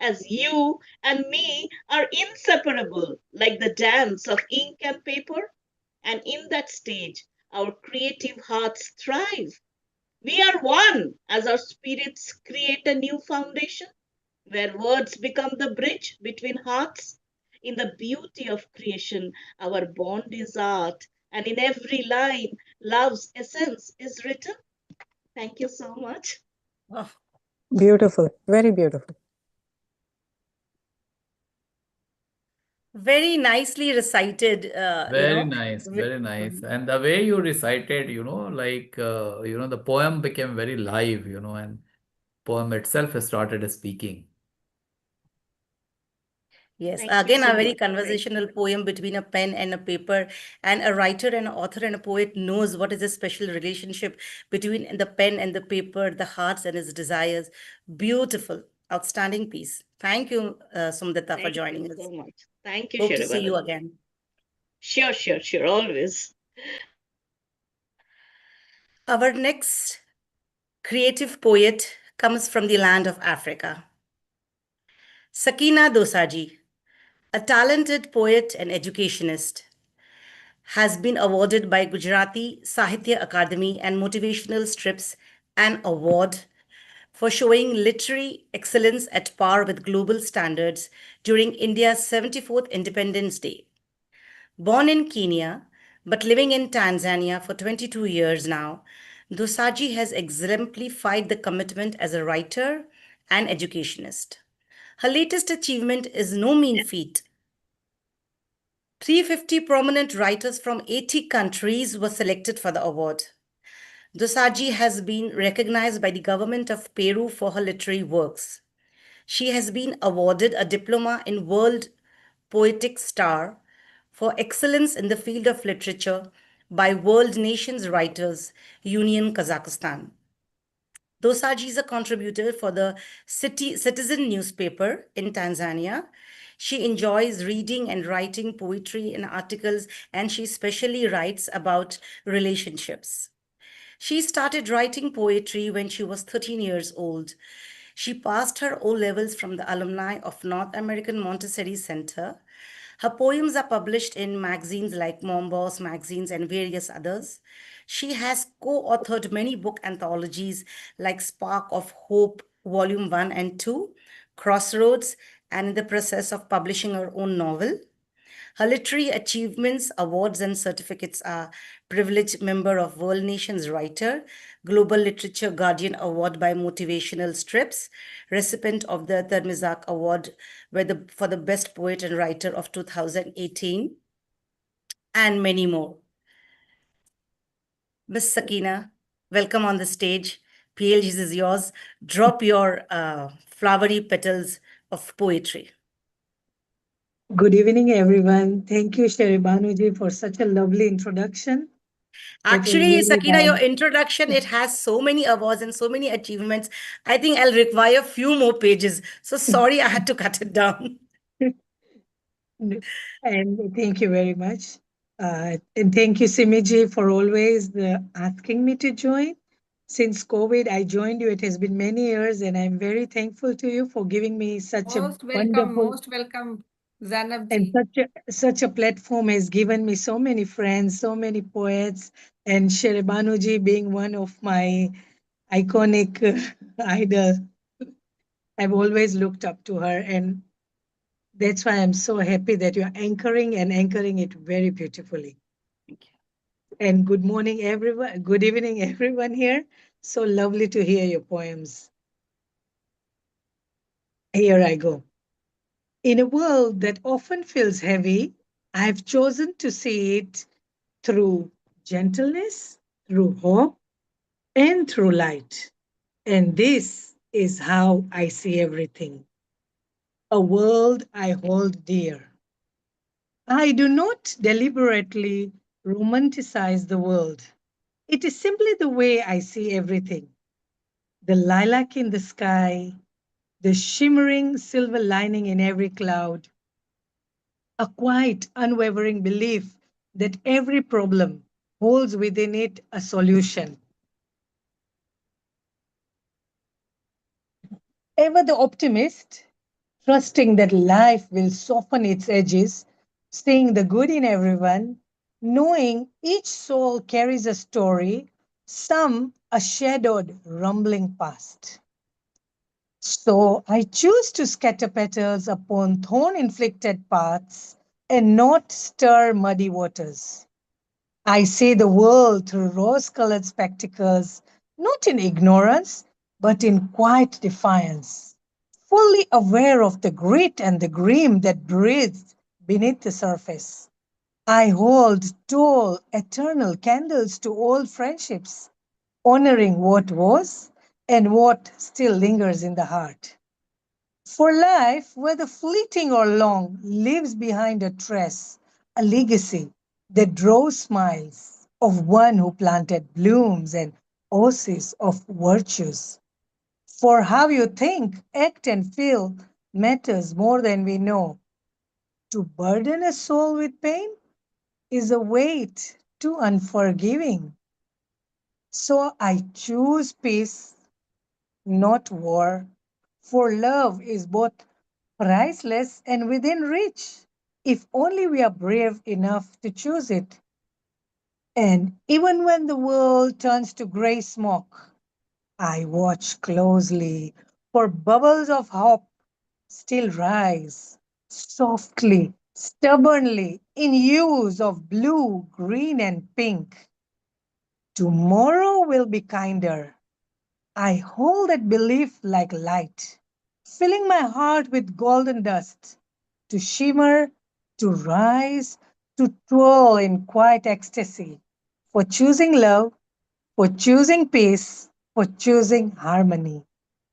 As you and me are inseparable, like the dance of ink and paper. And in that stage, our creative hearts thrive. We are one as our spirits create a new foundation where words become the bridge between hearts. In the beauty of creation, our bond is art, and in every line, love's essence is written. Thank you so much. Oh, Beautiful, very beautiful. very nicely recited, Very nice, very nice. And the way you recited, like, the poem became very live, and poem itself started speaking. Yes, Thank you again, so a very much. conversational poem between a pen and a paper, and a writer and an author and a poet knows what is the special relationship between the pen and the paper, the hearts and its desires. Beautiful, outstanding piece. Thank you, Sumdita, for Thank joining you us. so much. Thank you, Hope to see you Sheribana. again. Sure, sure, sure, always. Our next creative poet comes from the land of Africa. Sakina Dosaji, a talented poet and educationist, has been awarded by Gujarati Sahitya Akademi and Motivational Strips an award for showing literary excellence at par with global standards during India's 74th Independence Day. Born in Kenya, but living in Tanzania for 22 years now, Dosaji has exemplified the commitment as a writer and educationist. Her latest achievement is no mean feat. 350 prominent writers from 80 countries were selected for the award. Dosaji has been recognized by the government of Peru for her literary works. She has been awarded a diploma in World Poetic Star for excellence in the field of literature by World Nations Writers Union Kazakhstan. Dosaji is a contributor for the Citizen newspaper in Tanzania. She enjoys reading and writing poetry and articles, and she especially writes about relationships. She started writing poetry when she was 13 years old. She passed her O levels from the alumni of North American Montessori Center. Her poems are published in magazines like Mombos magazines and various others. She has co-authored many book anthologies like Spark of Hope, Volume 1 and 2, Crossroads, and in the process of publishing her own novel. Her literary achievements, awards, and certificates are privileged member of World Nations Writer, Global Literature Guardian Award by Motivational Strips, recipient of the Dharmizak Award for the Best Poet and Writer of 2018, and many more. Miss Sakina, welcome on the stage. PLGs is yours. Drop your flowery petals of poetry. Good evening, everyone. Thank you, Sherry Banuji, for such a lovely introduction. Actually, Sakina, your introduction, it has so many awards and so many achievements. I think I'll require a few more pages. So sorry, I had to cut it down. And thank you very much. And thank you, Simiji, for always asking me to join. Since COVID, I joined you. It has been many years, and I'm very thankful to you for giving me such a wonderful. Most welcome, Zanab And ji. such a platform has given me so many friends, so many poets, and Sherebanuji being one of my iconic idol. I've always looked up to her, and that's why I'm so happy that you're anchoring and anchoring it very beautifully. Thank you. And good morning, everyone. Good evening, everyone here. So lovely to hear your poems. Here I go. In a world that often feels heavy, I have chosen to see it through gentleness, through hope, and through light. And this is how I see everything. A world I hold dear. I do not deliberately romanticize the world. It is simply the way I see everything. The lilac in the sky, the shimmering silver lining in every cloud, a quiet, unwavering belief that every problem holds within it a solution. Ever the optimist, trusting that life will soften its edges, seeing the good in everyone, knowing each soul carries a story, some a shadowed, rumbling past. So I choose to scatter petals upon thorn inflicted paths and not stir muddy waters. I see the world through rose colored spectacles, not in ignorance, but in quiet defiance, fully aware of the grit and the gleam that breathes beneath the surface. I hold tall, eternal candles to old friendships, honoring what was and what still lingers in the heart. For life, whether fleeting or long, lives behind a tress, a legacy that draws smiles of one who planted blooms and oases of virtues. For how you think, act, and feel matters more than we know. To burden a soul with pain is a weight too unforgiving. So I choose peace, not war, for love is both priceless and within reach, if only we are brave enough to choose it. And even when the world turns to gray smoke, I watch closely, for bubbles of hope still rise softly, stubbornly, in hues of blue, green, and pink. Tomorrow will be kinder. I hold that belief like light, filling my heart with golden dust to shimmer, to rise, to twirl in quiet ecstasy, for choosing love, for choosing peace, for choosing harmony.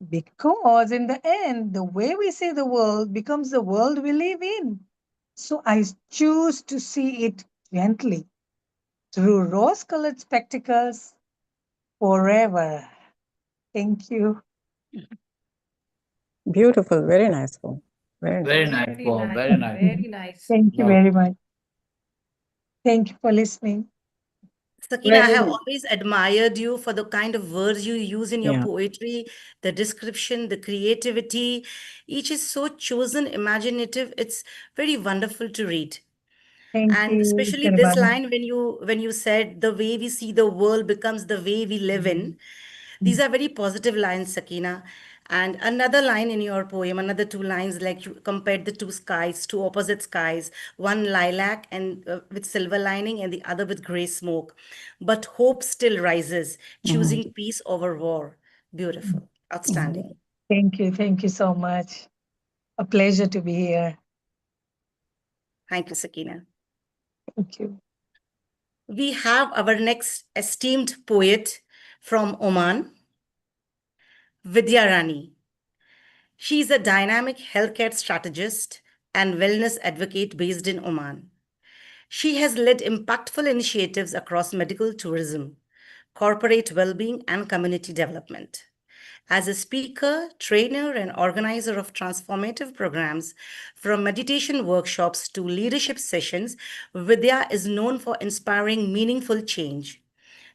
Because in the end, the way we see the world becomes the world we live in. So I choose to see it gently through rose colored spectacles forever. Thank you. Beautiful. Very nice poem. Very nice. Very nice Very poem. nice. Very nice. Very nice. Thank you Love very it. much. Thank you for listening. Sakina, I have Well, always admired you for the kind of words you use in your Yeah. poetry, the description, the creativity. Each is so chosen, imaginative. It's very wonderful to read. Thank And you, especially this Sharvana. line when you said the way we see the world becomes the way we live in. These are very positive lines, Sakina. And another line in your poem, another two lines, like you compared the two skies, two opposite skies, one lilac and with silver lining, and the other with gray smoke. But hope still rises, Mhm. choosing peace over war. Beautiful, Mhm. outstanding. Thank you. Thank you so much. A pleasure to be here. Thank you, Sakina. Thank you. We have our next esteemed poet from Oman, Vidya Rani. She is a dynamic healthcare strategist and wellness advocate based in Oman. She has led impactful initiatives across medical tourism, corporate well being, and community development. As a speaker, trainer, and organizer of transformative programs, from meditation workshops to leadership sessions, Vidya is known for inspiring meaningful change.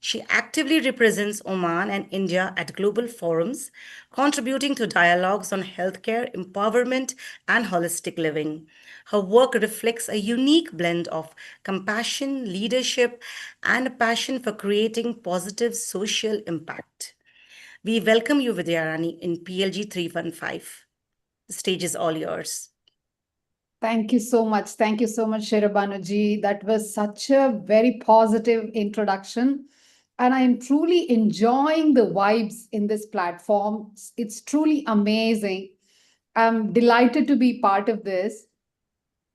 She actively represents Oman and India at global forums, contributing to dialogues on healthcare, empowerment, and holistic living. Her work reflects a unique blend of compassion, leadership, and a passion for creating positive social impact. We welcome you, Vidyarani, in PLG 315. The stage is all yours. Thank you so much. Thank you so much, Sherabanuji. That was such a very positive introduction. And I'm truly enjoying the vibes in this platform. It's truly amazing. I'm delighted to be part of this.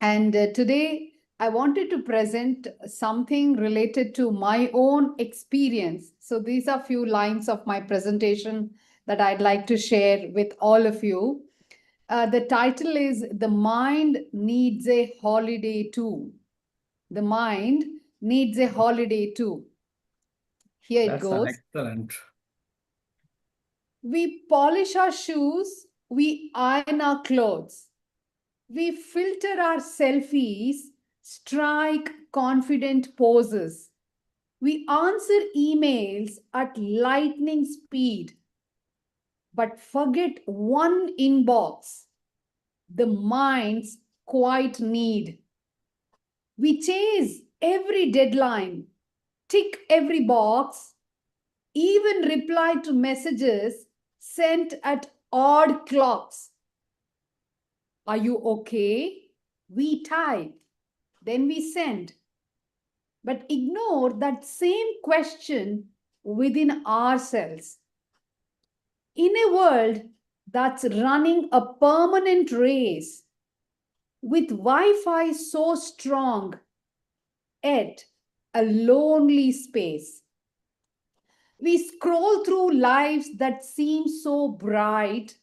And today, I wanted to present something related to my own experience. So these are few lines of my presentation that I'd like to share with all of you. The title is The Mind Needs a Holiday Too. The Mind Needs a Holiday Too. Here it goes. Excellent. We polish our shoes, we iron our clothes, we filter our selfies, strike confident poses. We answer emails at lightning speed, but forget one inbox, the mind's quiet need. We chase every deadline, tick every box, even reply to messages sent at odd clocks. Are you okay? We type, then we send. But ignore that same question within ourselves. In a world that's running a permanent race, with Wi-Fi so strong, yet a lonely space. We scroll through lives that seem so bright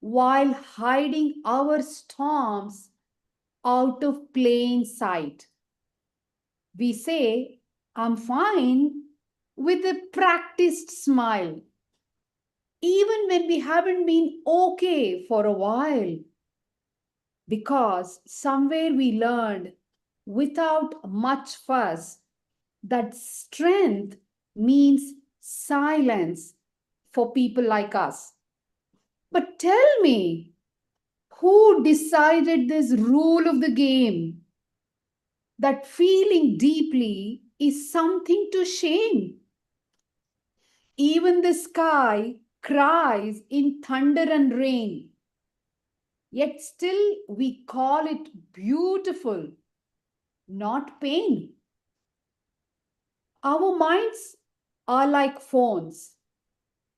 while hiding our storms out of plain sight. We say, I'm fine, with a practiced smile, even when we haven't been okay for a while. Because somewhere we learned, without much fuss, that strength means silence for people like us. But tell me, who decided this rule of the game? That feeling deeply is something to shame. Even the sky cries in thunder and rain. Yet still we call it beautiful, not pain. Our minds are like phones.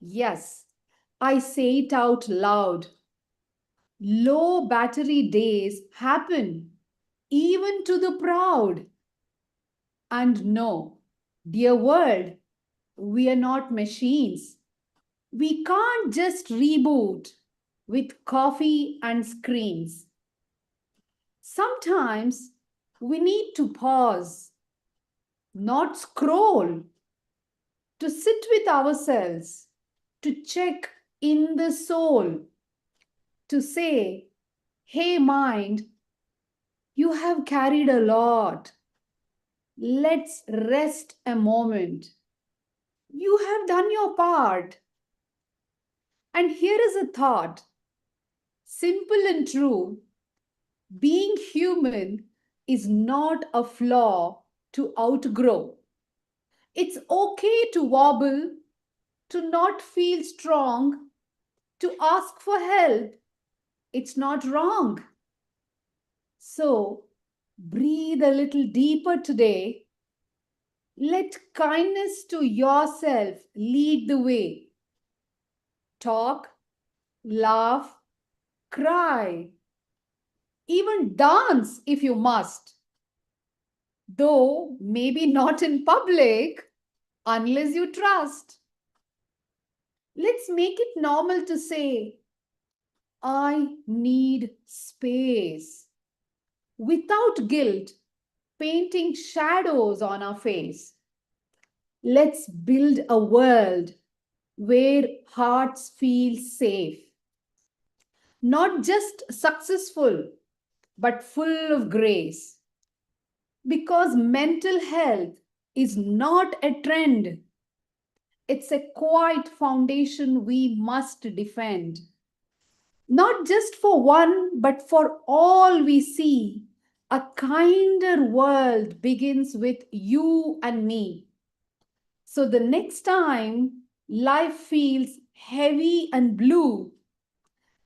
Yes, I say it out loud. Low battery days happen even to the proud. And no, dear world, we are not machines. We can't just reboot with coffee and screens. Sometimes we need to pause, not scroll, to sit with ourselves, to check in the soul, to say, hey mind, you have carried a lot. Let's rest a moment. You have done your part. And here is a thought, simple and true. Being human is not a flaw to outgrow. It's okay to wobble, to not feel strong, to ask for help. It's not wrong. So breathe a little deeper today. Let kindness to yourself lead the way. Talk, laugh, cry, even dance if you must. Though maybe not in public, unless you trust. Let's make it normal to say, I need space. Without guilt, painting shadows on our face. Let's build a world where hearts feel safe. Not just successful, but full of grace. Because mental health is not a trend. It's a quiet foundation we must defend. Not just for one, but for all we see. A kinder world begins with you and me. So the next time life feels heavy and blue,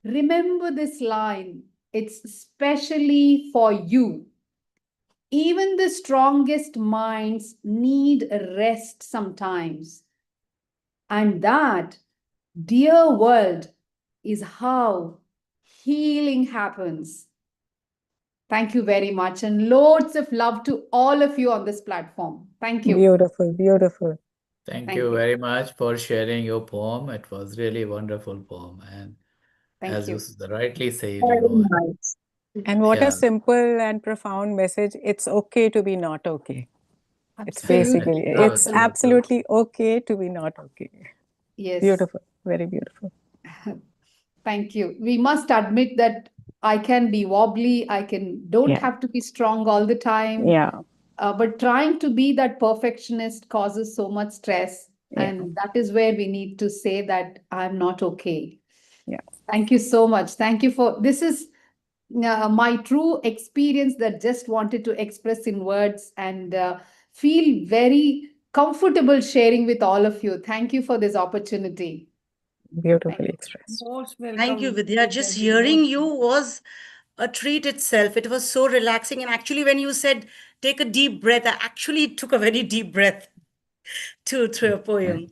remember this line. It's specially for you. Even the strongest minds need a rest sometimes. And that, dear world, is how healing happens. Thank you very much, and loads of love to all of you on this platform. Thank you. Beautiful, beautiful. Thank Thank you you. very much for sharing your poem. It was really a wonderful poem. And Thank as you you. rightly said, Very nice. And what yeah, a simple and profound message. It's okay to be not okay. It's basically, true, it's true, true. absolutely okay to be not okay. Yes. Beautiful, very beautiful. Thank you. We must admit that I can be wobbly. Don't Yeah. have to be strong all the time. Yeah, But trying to be that perfectionist causes so much stress. yeah, And that is where we need to say that I'm not okay. yeah. Thank you so much. Thank you for this is my true experience that just wanted to express in words and feel very comfortable sharing with all of you. Thank you for this opportunity. Beautifully expressed. Most welcome. Thank you, Vidya. Just Vidya ji, hearing most you was a treat itself. It was so relaxing. And actually, when you said take a deep breath, I actually took a very deep breath through a poem.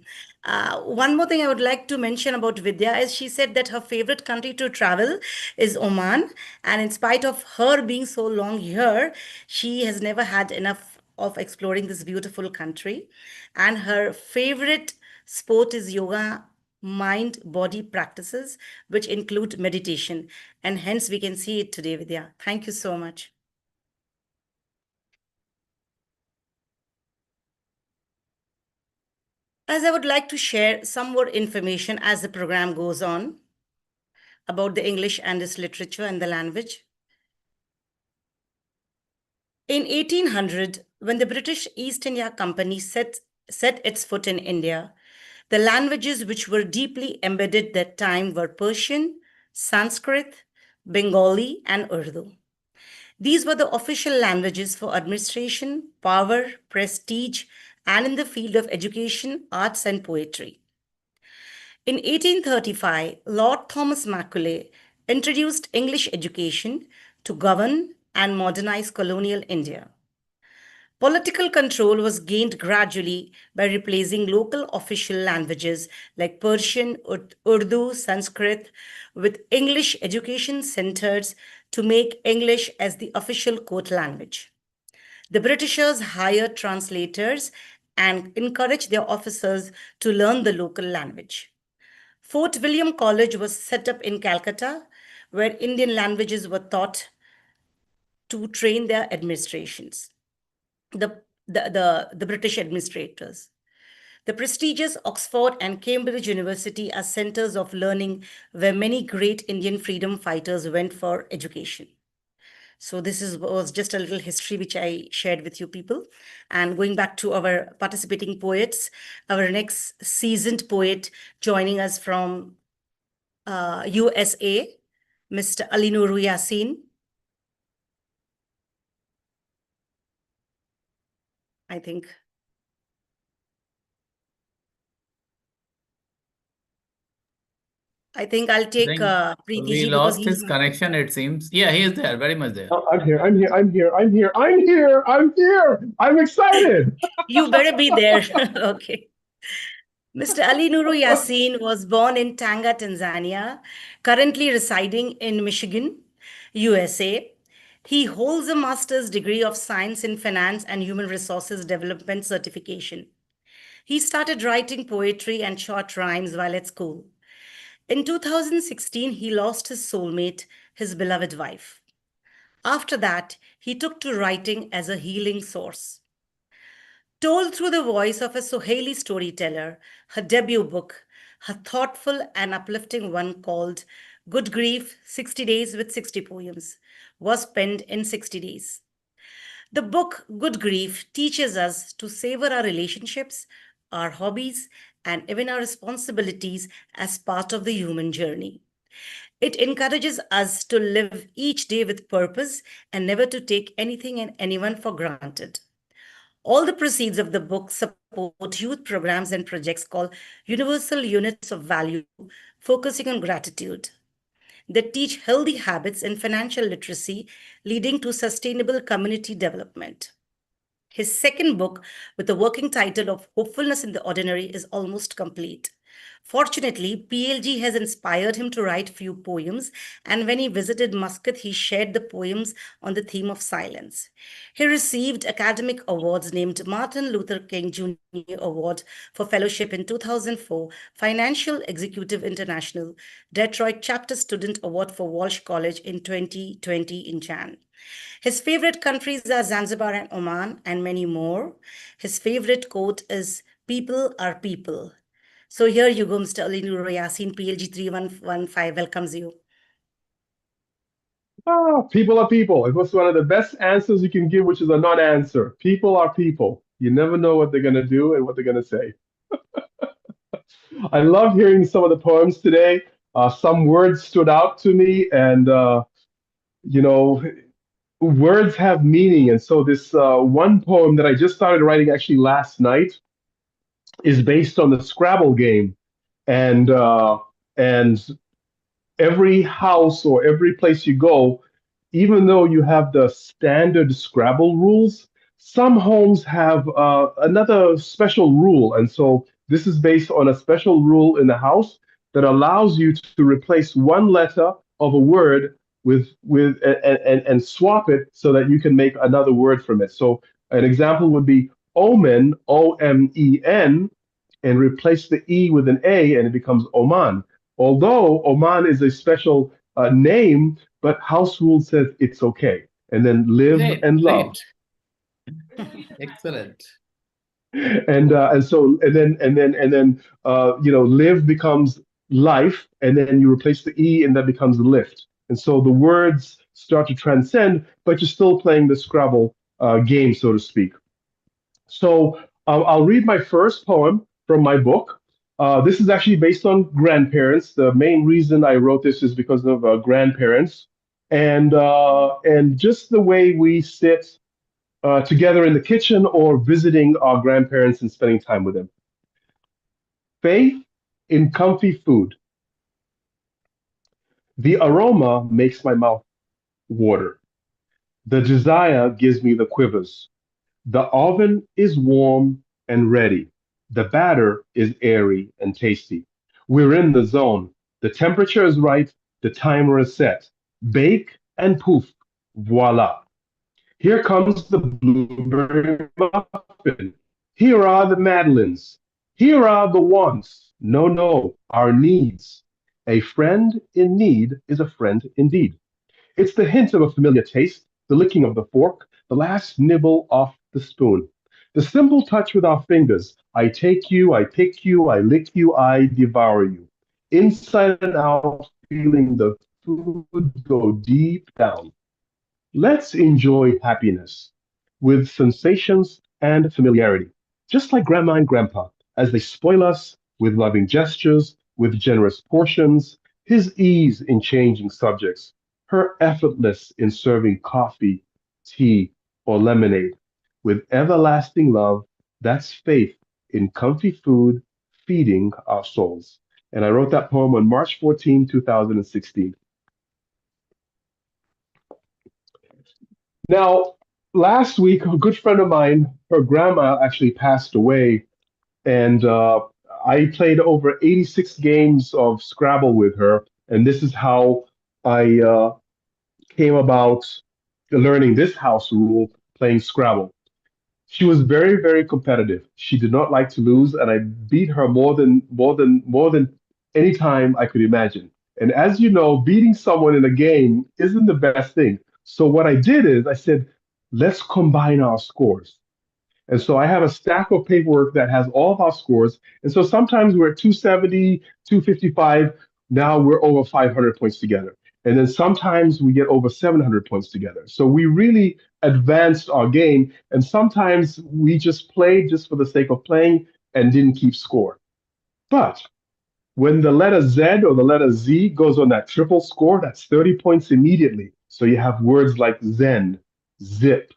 One more thing I would like to mention about Vidya is she said that her favorite country to travel is Oman. And in spite of her being so long here, she has never had enough of exploring this beautiful country. And her favorite sport is yoga, mind body practices, which include meditation. And hence we can see it today, Vidya. Thank you so much. As I would like to share some more information as the program goes on about the English and its literature and the language. In 1800, when the British East India Company set its foot in India, the languages which were deeply embedded that time were Persian, Sanskrit, Bengali, and Urdu. These were the official languages for administration, power, prestige, and in the field of education, arts, and poetry. In 1835, Lord Thomas Macaulay introduced English education to govern and modernize colonial India. Political control was gained gradually by replacing local official languages like Persian, Urdu, Sanskrit with English education centers to make English as the official court language. The Britishers hired translators and encouraged their officers to learn the local language. Fort William College was set up in Calcutta, where Indian languages were taught to train their administrations, the British administrators. The prestigious Oxford and Cambridge University are centers of learning where many great Indian freedom fighters went for education. So was just a little history which I shared with you people. And going back to our participating poets, our next seasoned poet joining us from USA, Mr. Ali Nuru Yasin. I think. I think I'll take Preeti we ji because lost he's his connection, it seems. Yeah, he is there, very much there. Oh, I'm here. I'm here. I'm here. I'm here. I'm here. I'm here. I'm excited. You better be there. Okay. Mr. Ali Nuru Yasin was born in Tanga, Tanzania, currently residing in Michigan, USA. He holds a master's degree of science in finance and human resources development certification. He started writing poetry and short rhymes while at school. In 2016, he lost his soulmate, his beloved wife. After that, he took to writing as a healing source. Told through the voice of a Soheli storyteller, her debut book, her thoughtful and uplifting one called Good Grief 60 Days with 60 Poems, was penned in 60 days. The book Good Grief teaches us to savor our relationships, our hobbies, and even our responsibilities as part of the human journey. It encourages us to live each day with purpose and never to take anything and anyone for granted. All the proceeds of the book support youth programs and projects called Universal Units of Value, focusing on gratitude. that teach healthy habits and financial literacy, leading to sustainable community development. His second book, with the working title of Hopefulness in the Ordinary, is almost complete. Fortunately, PLG has inspired him to write few poems, and when he visited Muscat, he shared the poems on the theme of silence. He received academic awards named Martin Luther King Jr. Award for Fellowship in 2004, Financial Executive International, Detroit Chapter Student Award for Walsh College in 2020 in Jan. His favorite countries are Zanzibar and Oman, and many more. His favorite quote is People are people. So here you go, Mr. Ali Nur Yasin, PLG 3115 welcomes you. People are people. It was one of the best answers you can give, which is a non-answer. People are people. You never know what they're going to do and what they're going to say. I love hearing some of the poems today. Some words stood out to me, and you know, words have meaning. And so this one poem that I just started writing actually last night is based on the Scrabble game, and and every house or every place you go, even though you have the standard Scrabble rules, some homes have another special rule. And so this is based on a special rule in the house that allows you to replace one letter of a word with and swap it so that you can make another word from it. So an example would be Omen, Omen, and replace the E with an A and it becomes Oman. Although Oman is a special name, but house rule says it's okay. And then live Great, and love. great. Excellent. And so live becomes life, and then you replace the E and that becomes lift. And so the words start to transcend, but you're still playing the Scrabble game, so to speak. So I'll read my first poem from my book. This is actually based on grandparents. The main reason I wrote this is because of grandparents, and just the way we sit together in the kitchen or visiting our grandparents and spending time with them. Faith in comfy food. The aroma makes my mouth water. The desire gives me the quivers. The oven is warm and ready. The batter is airy and tasty. We're in the zone. The temperature is right. The timer is set. Bake and poof, voila. Here comes the blueberry muffin. Here are the madeleines. Here are the wants. No, no, our needs. A friend in need is a friend indeed. It's the hint of a familiar taste, the licking of the fork, the last nibble off the spoon. The simple touch with our fingers. I take you, I pick you, I lick you, I devour you. Inside and out, feeling the food go deep down. Let's enjoy happiness with sensations and familiarity, just like Grandma and Grandpa, as they spoil us with loving gestures, with generous portions, his ease in changing subjects, her effortless in serving coffee, tea, or lemonade. With everlasting love, that's faith in comfy food feeding our souls. And I wrote that poem on March 14, 2016. Now, last week, a good friend of mine, her grandma actually passed away, and I played over 86 games of Scrabble with her, and this is how I came about learning this house rule, playing Scrabble. She was very, very competitive. She did not like to lose, and I beat her more than any time I could imagine. And as you know, beating someone in a game isn't the best thing. So what I did is I said, let's combine our scores. And so I have a stack of paperwork that has all of our scores. And so sometimes we're at 270, 255. Now we're over 500 points together. And then sometimes we get over 700 points together. So we really advanced our game. And sometimes we just played just for the sake of playing and didn't keep score. But when the letter Z or the letter Z goes on that triple score, that's 30 points immediately. So you have words like Zen, zip.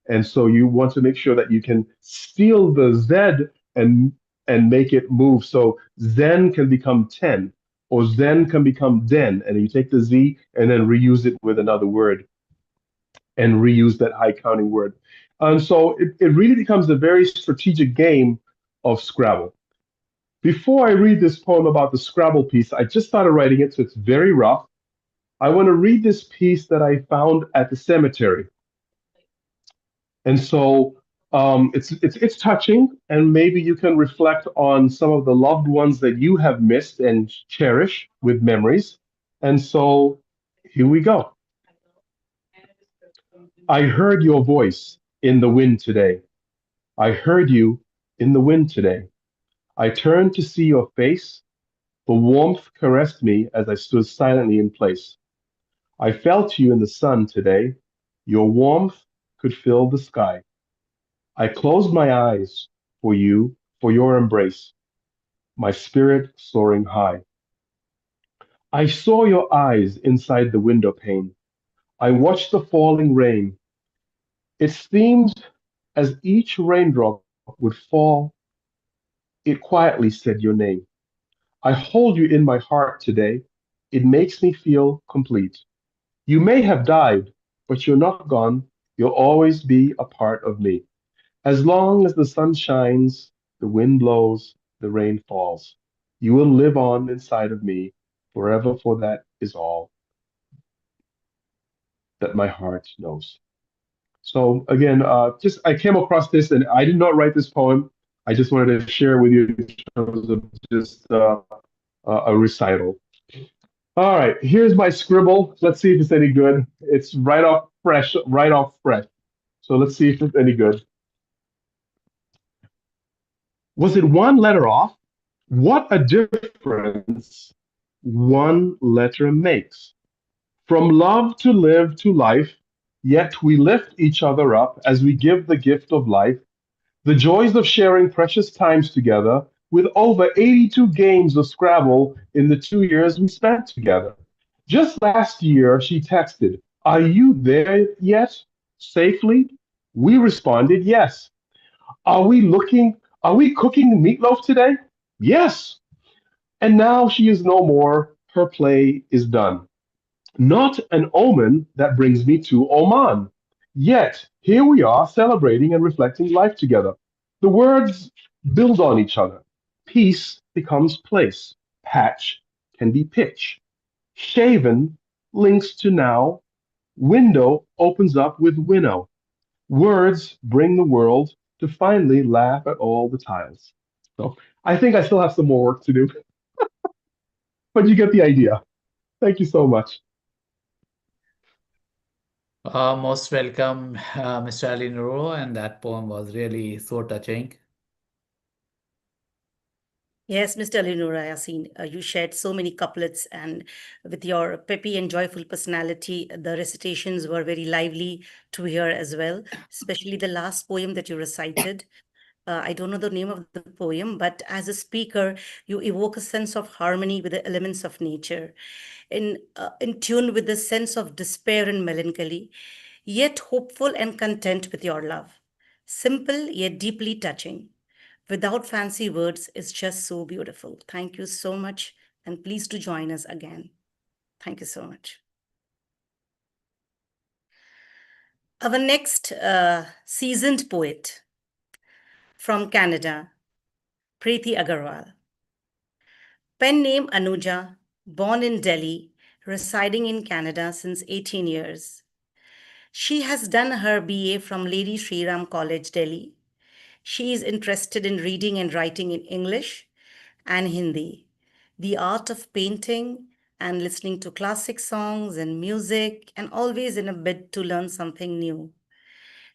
And so you want to make sure that you can steal the Z and make it move. So Zen can become 10. or Zen can become den, and you take the Z and then reuse it with another word and reuse that high counting word. And so it really becomes a very strategic game of Scrabble. Before I read this poem about the Scrabble piece, I just started writing it, so it's very rough. I want to read this piece that I found at the cemetery. And so it's touching, and maybe you can reflect on some of the loved ones that you have missed and cherish with memories. And so here we go. I heard your voice in the wind today. I heard you in the wind today. I turned to see your face. The warmth caressed me as I stood silently in place. I felt you in the sun today. Your warmth could fill the sky. I closed my eyes for you, for your embrace, my spirit soaring high. I saw your eyes inside the window pane. I watched the falling rain. It seemed as each raindrop would fall, it quietly said your name. I hold you in my heart today. It makes me feel complete. You may have died, but you're not gone. You'll always be a part of me. As long as the sun shines, the wind blows, the rain falls, you will live on inside of me forever, for that is all that my heart knows. So again, just I came across this, and I did not write this poem. I just wanted to share with you in terms of just a recital. All right, here's my scribble. Let's see if it's any good. It's right off fresh, right off fresh. So let's see if it's any good. Was it one letter off? What a difference one letter makes. From love to live to life, yet we lift each other up as we give the gift of life. The joys of sharing precious times together with over 82 games of Scrabble in the 2 years we spent together. Just last year, she texted, "Are you there yet? Safely?" We responded, "Yes." Are we cooking meatloaf today? Yes. And now she is no more. Her play is done. Not an omen that brings me to Oman. Yet, here we are celebrating and reflecting life together. The words build on each other. Peace becomes place. Patch can be pitch. Shaven links to now. Window opens up with winnow. Words bring the world to finally laugh at all the tiles. So I think I still have some more work to do, but you get the idea. Thank you so much. Most welcome, Mr. Ali Nuro, and that poem was really so touching. Yes, Mr. Alinura Yasin, you shared so many couplets, and with your peppy and joyful personality, the recitations were very lively to hear as well, especially the last poem that you recited. I don't know the name of the poem, but as a speaker, you evoke a sense of harmony with the elements of nature, in tune with the sense of despair and melancholy, yet hopeful and content with your love. Simple yet deeply touching. Without fancy words, it's just so beautiful. Thank you so much, and please do join us again. Thank you so much. Our next seasoned poet from Canada, Preeti Agarwal. Pen name Anuja, born in Delhi, residing in Canada since 18 years. She has done her BA from Lady Shri Ram College, Delhi. She is interested in reading and writing in English and Hindi, the art of painting and listening to classic songs and music, and always in a bid to learn something new.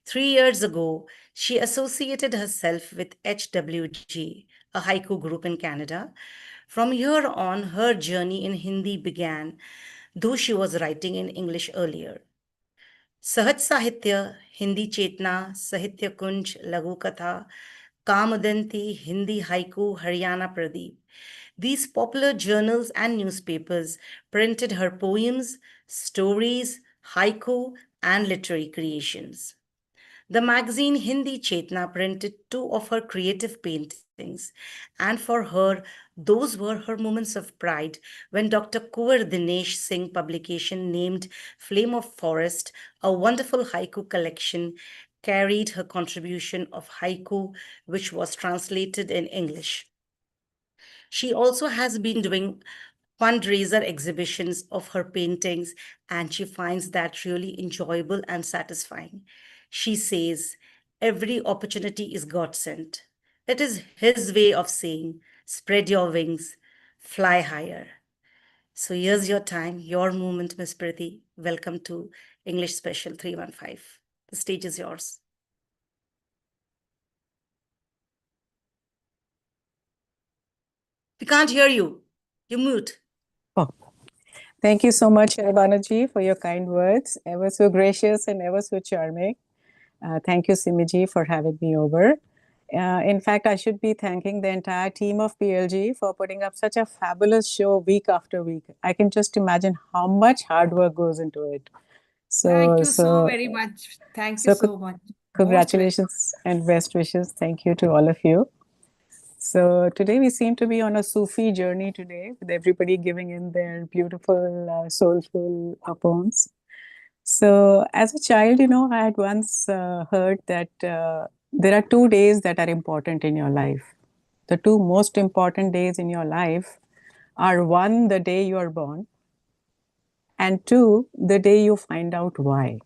3 years ago, she associated herself with HWG, a haiku group in Canada. From here on, her journey in Hindi began, though she was writing in English earlier. सहज साहित्य, हिंदी चेतना, साहित्य कुंज, लघु कथा, कामदंती, Hindi haiku, Haryana Pradeep. These popular journals and newspapers printed her poems, stories, haiku, and literary creations. The magazine Hindi Chetna printed 2 of her creative paintings, and for her, those were her moments of pride when Dr. Kuvar Dinesh Singh publication named Flame of Forest, a wonderful haiku collection, carried her contribution of haiku, which was translated in English. She also has been doing fundraiser exhibitions of her paintings, and she finds that really enjoyable and satisfying. She says, every opportunity is God sent. It is His way of saying, spread your wings, fly higher. So here's your time, your moment, Miss Priti. Welcome to English Special 315. The stage is yours. We can't hear you. You mute. Oh, thank you so much, Sharbanaji, for your kind words. Ever so gracious and ever so charming. Thank you, Simiji, for having me over. In fact, I should be thanking the entire team of PLG for putting up such a fabulous show week after week. I can just imagine how much hard work goes into it. Thank you so very much. Thank you so much. Congratulations and best wishes. Thank you to all of you. So today we seem to be on a Sufi journey today, with everybody giving in their beautiful, soulful poems. So as a child, I had once heard that there are 2 days that are important in your life. The 2 most important days in your life are, 1, the day you are born, and 2, the day you find out why.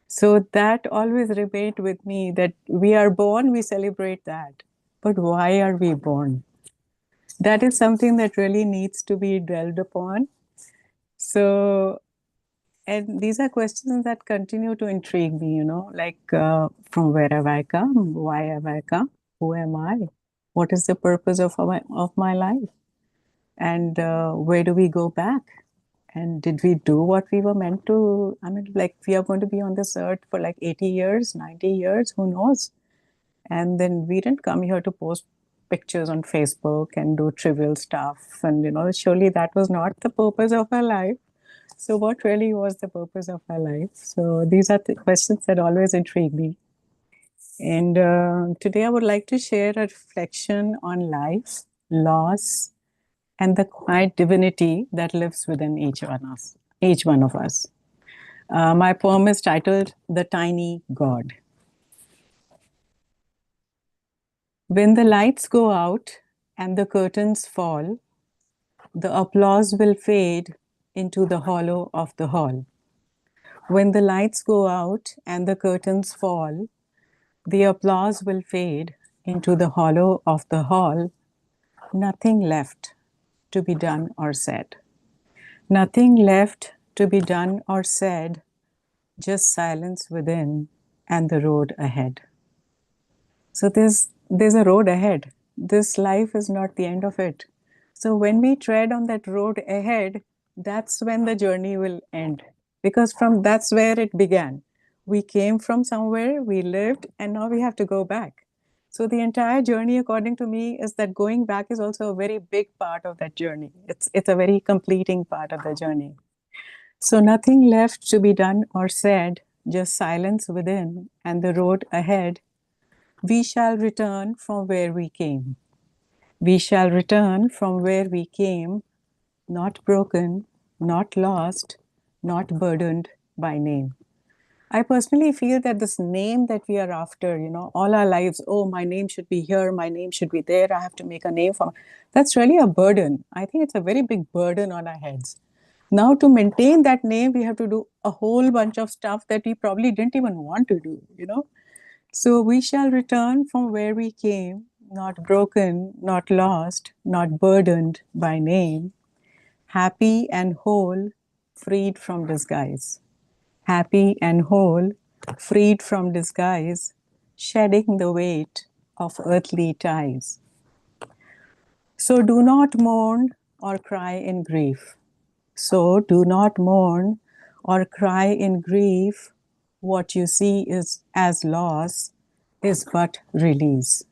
So that always remained with me, that we are born, we celebrate that. But why are we born? That is something that really needs to be dwelled upon. So, and these are questions that continue to intrigue me, like from where have I come? Why have I come? Who am I? What is the purpose of my life? And where do we go back? And did we do what we were meant to? I mean, like, we are going to be on this earth for like 80 years, 90 years, who knows? And then we didn't come here to post pictures on Facebook and do trivial stuff. And, surely that was not the purpose of our life. So what really was the purpose of our life? So these are the questions that always intrigue me. And today I would like to share a reflection on life, loss, and the quiet divinity that lives within each one of us. My poem is titled The Tiny God. When the lights go out and the curtains fall, the applause will fade into the hollow of the hall. When the lights go out and the curtains fall, the applause will fade into the hollow of the hall. Nothing left to be done or said. Nothing left to be done or said, just silence within and the road ahead. So there's a road ahead. This life is not the end of it. So when we tread on that road ahead, that's when the journey will end. Because that's where it began. We came from somewhere, we lived, and now we have to go back. So the entire journey, according to me, is that going back is also a very big part of that journey. It's a very completing part of the journey. So nothing left to be done or said, just silence within and the road ahead. We shall return from where we came. We shall return from where we came, not broken, not lost, not burdened by name. I personally feel that this name that we are after, all our lives, oh, my name should be here, my name should be there, I have to make a name for, that's really a burden. I think it's a very big burden on our heads. Now, to maintain that name, we have to do a whole bunch of stuff that we probably didn't even want to do, So we shall return from where we came, not broken, not lost, not burdened by name, happy and whole, freed from disguise. Happy and whole, freed from disguise, shedding the weight of earthly ties. So do not mourn or cry in grief. So do not mourn or cry in grief. What you see is as loss is but release.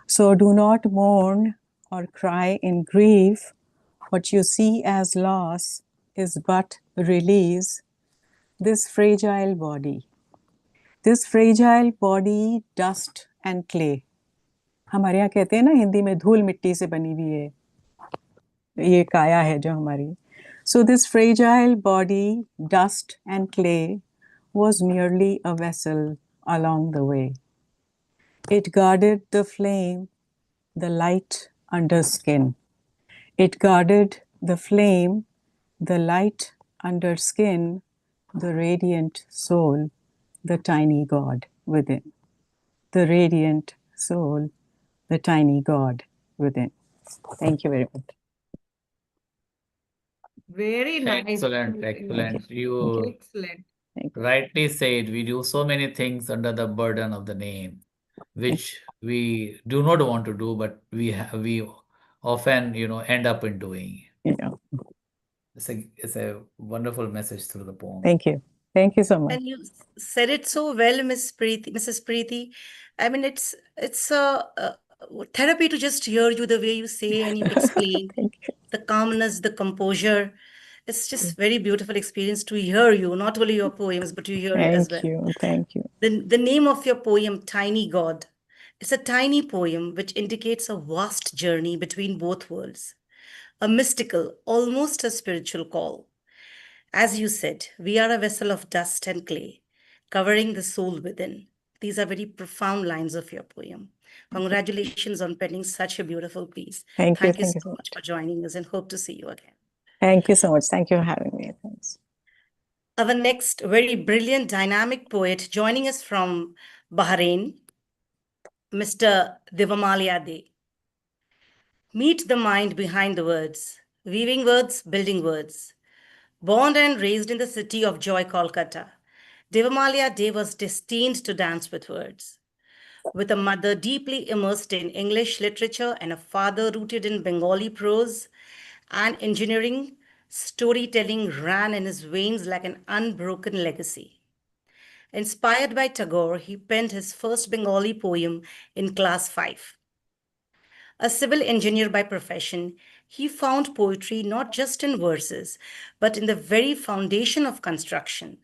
So do not mourn or cry in grief. What you see as loss is but release. This fragile body, This fragile body, dust and clay. हमारे यहाँ कहते हैं ना हिंदी में धूल मिट्टी से बनी हुई है, ये काया है जो हमारी. So this fragile body, dust and clay, was merely a vessel along the way. It guarded the flame, the light under skin. It guarded the flame, the light under skin, the radiant soul, the tiny God within. The radiant soul, the tiny God within. Thank you very much. Very nice. Excellent, excellent. You Excellent. rightly said, we do so many things under the burden of the name, which we do not want to do, but we often, end up in doing. Yeah. It's a wonderful message through the poem. Thank you. Thank you so much. And you said it so well, Mrs. Preeti. I mean, it's a therapy to just hear you the way you say and you explain the calmness, the composure. It's just very beautiful experience to hear you, not only your poems, but to hear you as well. Thank you. The name of your poem, Tiny God, it's a tiny poem which indicates a vast journey between both worlds, a mystical, almost a spiritual call. As you said, we are a vessel of dust and clay, covering the soul within. These are very profound lines of your poem. Congratulations on penning such a beautiful piece. Thank you So much for joining us and hope to see you again. Thank you so much. Thank you for having me. Thanks. Our next very brilliant, dynamic poet joining us from Bahrain, Mr. Devamalia De. Meet the mind behind the words, weaving words, building words. Born and raised in the city of joy, Kolkata, Devamalia De was destined to dance with words. With a mother deeply immersed in English literature and a father rooted in Bengali prose and engineering, storytelling ran in his veins like an unbroken legacy. Inspired by Tagore, he penned his first Bengali poem in class 5. A civil engineer by profession, he found poetry not just in verses, but in the very foundation of construction,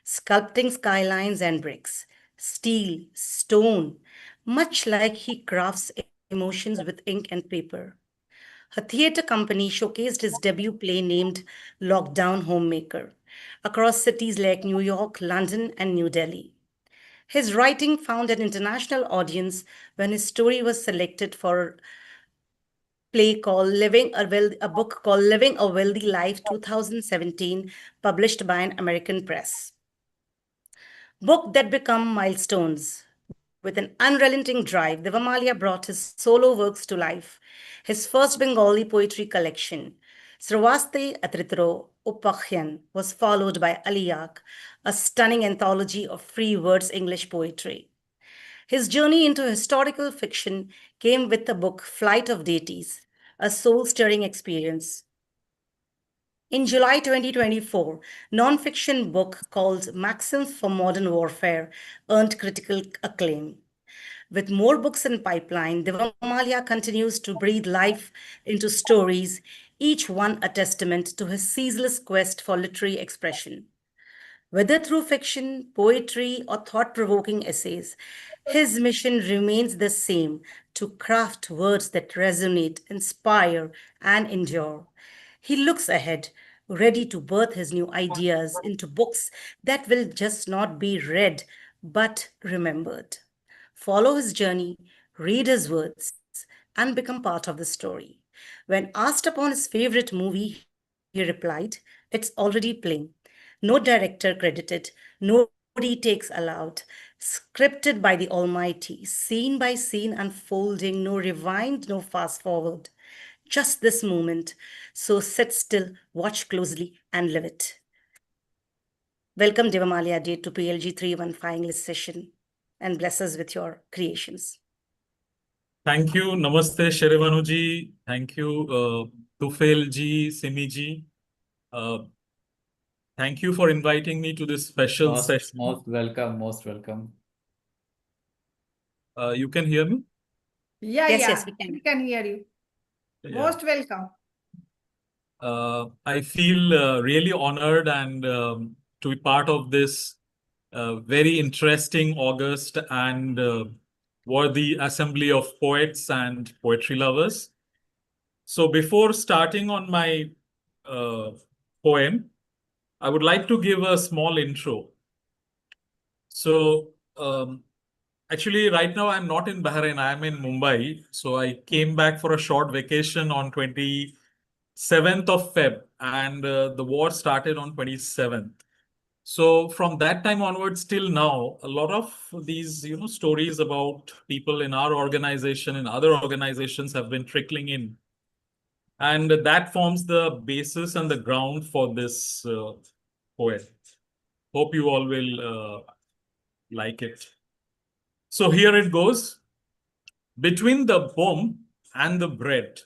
sculpting skylines and bricks, steel, stone, much like he crafts emotions with ink and paper. A theatre company showcased his debut play named Lockdown Homemaker across cities like New York, London, and New Delhi. His writing found an international audience when his story was selected for a book called Living a Wealthy Life 2017, published by an American press. Book that become milestones. With an unrelenting drive, Devamalia brought his solo works to life. His first Bengali poetry collection, Sravaste Atritro Upakhyan, was followed by Aliyak, a stunning anthology of free verse English poetry. His journey into historical fiction came with the book Flight of Deities, a soul-stirring experience. In July 2024, non-fiction book called Maxims for Modern Warfare earned critical acclaim. With more books in pipeline, Devamalia continues to breathe life into stories, each one a testament to his ceaseless quest for literary expression. Whether through fiction, poetry, or thought-provoking essays, his mission remains the same: to craft words that resonate, inspire, and endure. He looks ahead, ready to birth his new ideas into books that will just not be read, but remembered. Follow his journey, read his words, and become part of the story. When asked upon his favorite movie, he replied, "It's already playing. No director credited, no retakes allowed, scripted by the Almighty, scene by scene unfolding, no rewind, no fast forward. Just this moment. So sit still, watch closely, and live it." Welcome, Devamalia De, to PLG 315 English session, and bless us with your creations. Thank you. Namaste, Sherevanu ji. Thank you, Tufail ji, Simi ji. Thank you for inviting me to this special session. Most welcome, most welcome. You can hear me? Yes, we can hear you. Yeah. Most welcome. I feel really honored and to be part of this very interesting, august, and worthy assembly of poets and poetry lovers. So before starting on my poem, I would like to give a small intro. So actually, right now I'm not in Bahrain, I'm in Mumbai. So I came back for a short vacation on 27th of Feb, and the war started on 27th. So from that time onwards till now, a lot of these, stories about people in our organization and other organizations have been trickling in. And that forms the basis and the ground for this poem. Hope you all will like it. So here it goes. Between the bomb and the bread.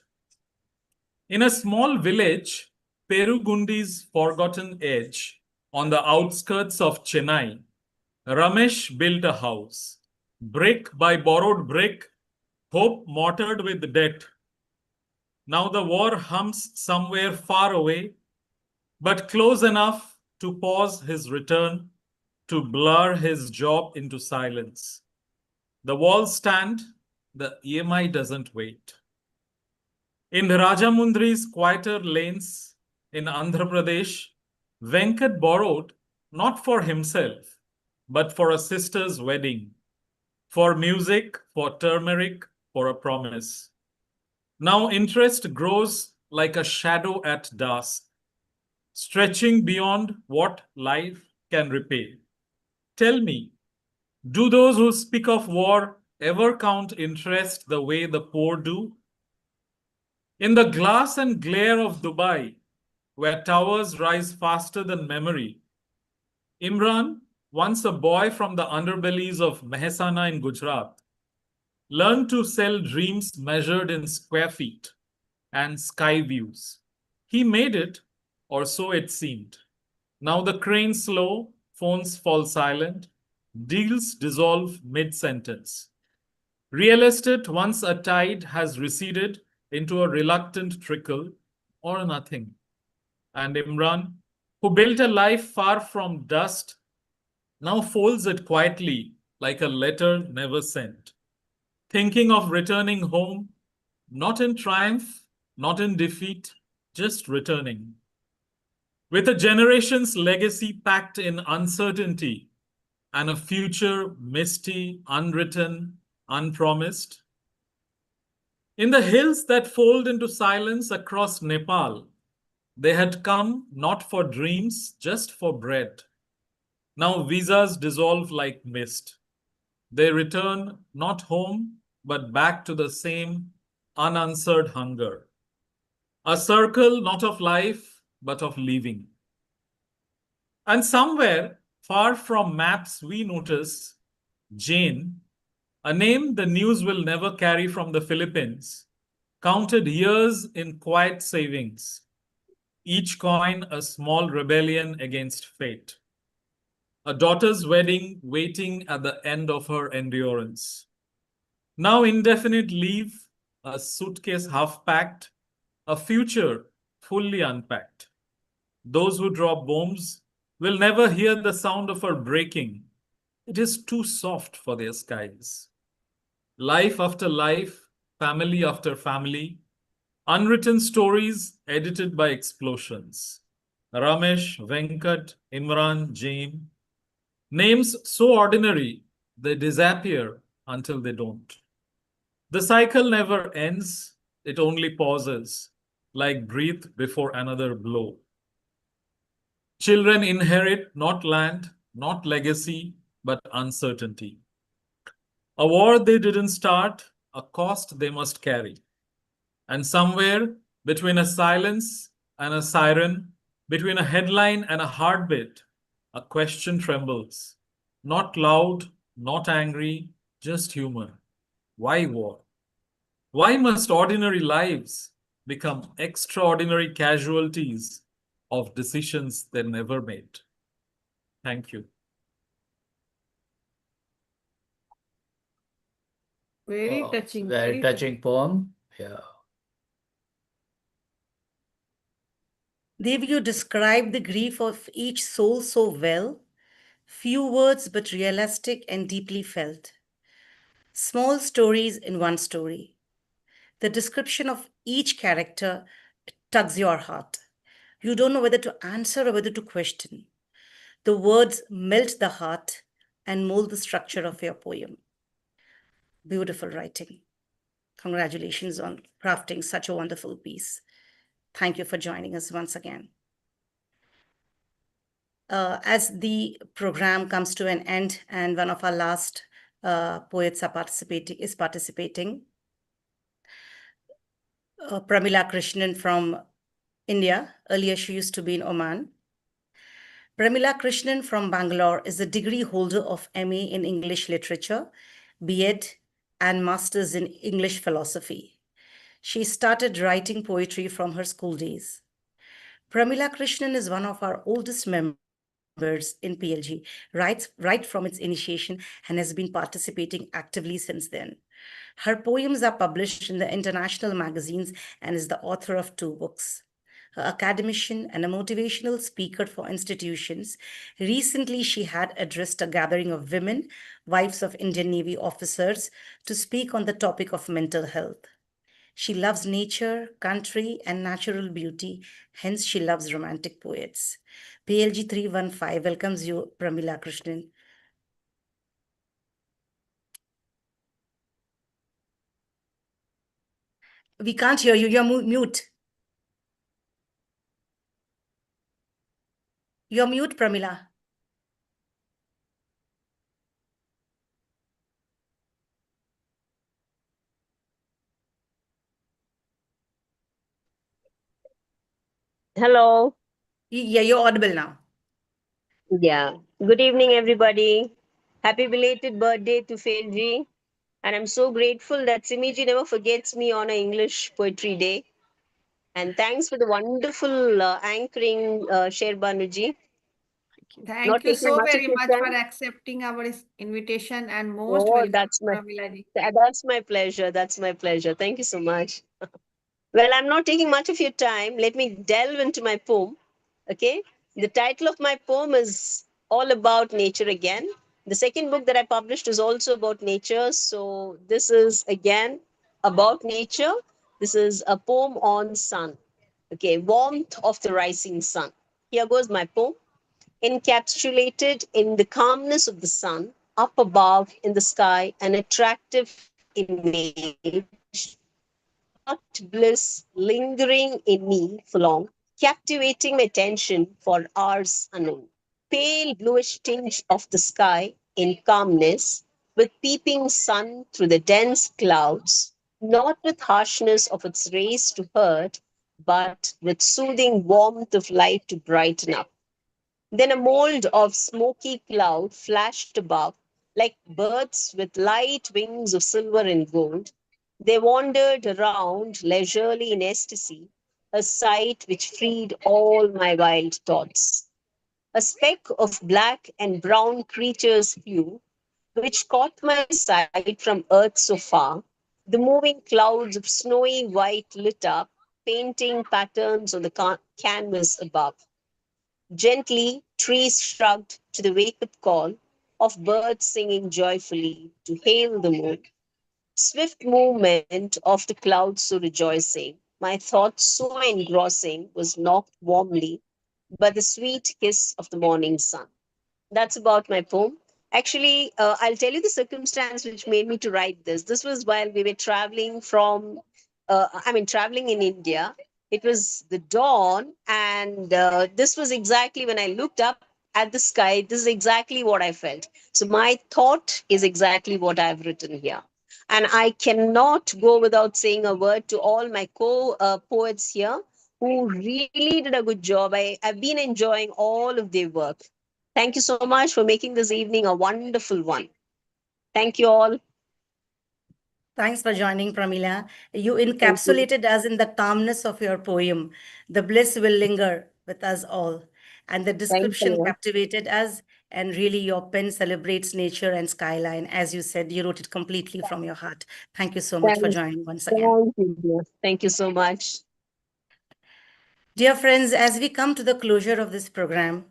In a small village, Perugundi's forgotten edge, on the outskirts of Chennai, Ramesh built a house. Brick by borrowed brick, hope mortared with debt. Now the war hums somewhere far away, but close enough to pause his return, to blur his job into silence. The walls stand, the EMI doesn't wait. In Rajamundri's quieter lanes in Andhra Pradesh, Venkat borrowed not for himself, but for a sister's wedding, for music, for turmeric, for a promise. Now interest grows like a shadow at dusk, stretching beyond what life can repay. Tell me, do those who speak of war ever count interest the way the poor do? In the glass and glare of Dubai, where towers rise faster than memory, Imran, once a boy from the underbellies of Mehsana in Gujarat, learned to sell dreams measured in square feet and sky views. He made it, or so it seemed. Now the cranes slow, phones fall silent, deals dissolve mid-sentence. Real estate, once a tide, has receded into a reluctant trickle or nothing. And Imran, who built a life far from dust, now folds it quietly like a letter never sent, thinking of returning home, not in triumph, not in defeat, just returning. With a generation's legacy packed in uncertainty and a future misty, unwritten, unpromised. In the hills that fold into silence across Nepal, they had come not for dreams, just for bread. Now visas dissolve like mist. They return not home, but back to the same unanswered hunger. A circle not of life, but of living. And somewhere, far from maps, we notice Jane, a name the news will never carry from the Philippines, counted years in quiet savings, each coin a small rebellion against fate. A daughter's wedding waiting at the end of her endurance. Now indefinite leave, a suitcase half packed, a future fully unpacked. Those who drop bombs will never hear the sound of her breaking. It is too soft for their skies. Life after life, family after family, unwritten stories edited by explosions. Ramesh, Venkat, Imran, Jain. Names so ordinary, they disappear until they don't. The cycle never ends, it only pauses, like breathe before another blow. Children inherit not land, not legacy, but uncertainty. A war they didn't start, a cost they must carry. And somewhere between a silence and a siren, between a headline and a heartbeat, a question trembles. Not loud, not angry, just human. Why war? Why must ordinary lives become extraordinary casualties of decisions they never made? Thank you. Very Oh, touching. very touching poem. Yeah. Dev, you describe the grief of each soul so well. Few words, but realistic and deeply felt. Small stories in one story. The description of each character tugs your heart. You don't know whether to answer or whether to question. The words melt the heart and mold the structure of your poem. Beautiful writing. Congratulations on crafting such a wonderful piece. Thank you for joining us once again. As the program comes to an end and one of our last poets is participating, Pramila Krishnan from India. Earlier, she used to be in Oman. Pramila Krishnan from Bangalore is a degree holder of MA in English Literature, B.Ed, and Masters in English Philosophy. She started writing poetry from her school days. Pramila Krishnan is one of our oldest members in PLG, right from its initiation, and has been participating actively since then. Her poems are published in the international magazines and is the author of 2 books. An academician and a motivational speaker for institutions. Recently, she had addressed a gathering of women, wives of Indian Navy officers, to speak on the topic of mental health. She loves nature, country, and natural beauty. Hence, she loves romantic poets. PLG 315 welcomes you, Pramila Krishnan. We can't hear you. You're mute. You're mute, Pramila. Hello. Yeah, you're audible now. Yeah. Good evening, everybody. Happy belated birthday to Failji. And I'm so grateful that Simiji never forgets me on an English Poetry Day. And thanks for the wonderful anchoring, Sherbanuji. Thank Not you taking so much of very your much for time. accepting our invitation and most Oh, welcome, Pramila ji. that's my pleasure. That's my pleasure. Thank you so much. Well, I'm not taking much of your time. Let me delve into my poem. Okay. The title of my poem is all about nature again. The second book that I published is also about nature. So this is again about nature. This is a poem on sun. Okay. Warmth of the rising sun. Here goes my poem. Encapsulated in the calmness of the sun, up above in the sky, an attractive image, hot bliss lingering in me for long, captivating my attention for hours unknown. Pale bluish tinge of the sky in calmness, with peeping sun through the dense clouds, not with harshness of its rays to hurt, but with soothing warmth of light to brighten up. Then a mold of smoky cloud flashed above, like birds with light wings of silver and gold. They wandered around leisurely in ecstasy, a sight which freed all my wild thoughts. A speck of black and brown creatures flew, which caught my sight from earth so far. The moving clouds of snowy white lit up, painting patterns on the canvas above. Gently, trees shrugged to the wake up call of birds singing joyfully to hail the moon. Swift movement of the clouds so rejoicing, my thoughts so engrossing, was knocked warmly by the sweet kiss of the morning sun. That's about my poem. Actually, I'll tell you the circumstance which made me to write this. This was while we were traveling traveling in India. It was the dawn, and this was exactly when I looked up at the sky. This is exactly what I felt. So my thought is exactly what I've written here. And I cannot go without saying a word to all my co-poets here who really did a good job. I've been enjoying all of their work. Thank you so much for making this evening a wonderful one. Thank you all. Thanks for joining, Pramila. You Thank you. encapsulated us in the calmness of your poem. The bliss will linger with us all. And the Thanks a description lot. captivated us. And really, your pen celebrates nature and skyline. As you said, you wrote it completely from your heart. Thank you so much for joining once again. Thank you, dear. Thank you so much. Dear friends, as we come to the closure of this program,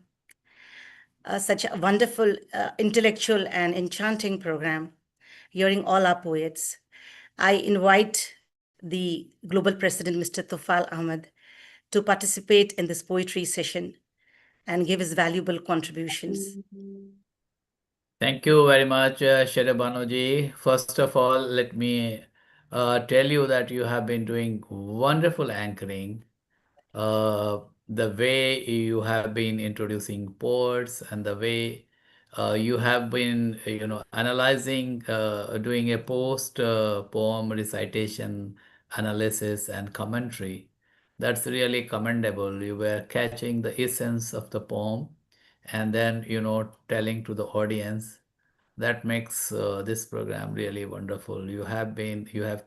such a wonderful, intellectual, and enchanting program, hearing all our poets. I invite the Global President, Mr. Tufal Ahmed, to participate in this poetry session and give his valuable contributions. Thank you very much, Sherebanoji. First of all, let me tell you that you have been doing wonderful anchoring. The way you have been introducing poets and the way you have been, analyzing, doing a post poem recitation, analysis, and commentary. That's really commendable. You were catching the essence of the poem and then, telling to the audience. That makes this program really wonderful. You have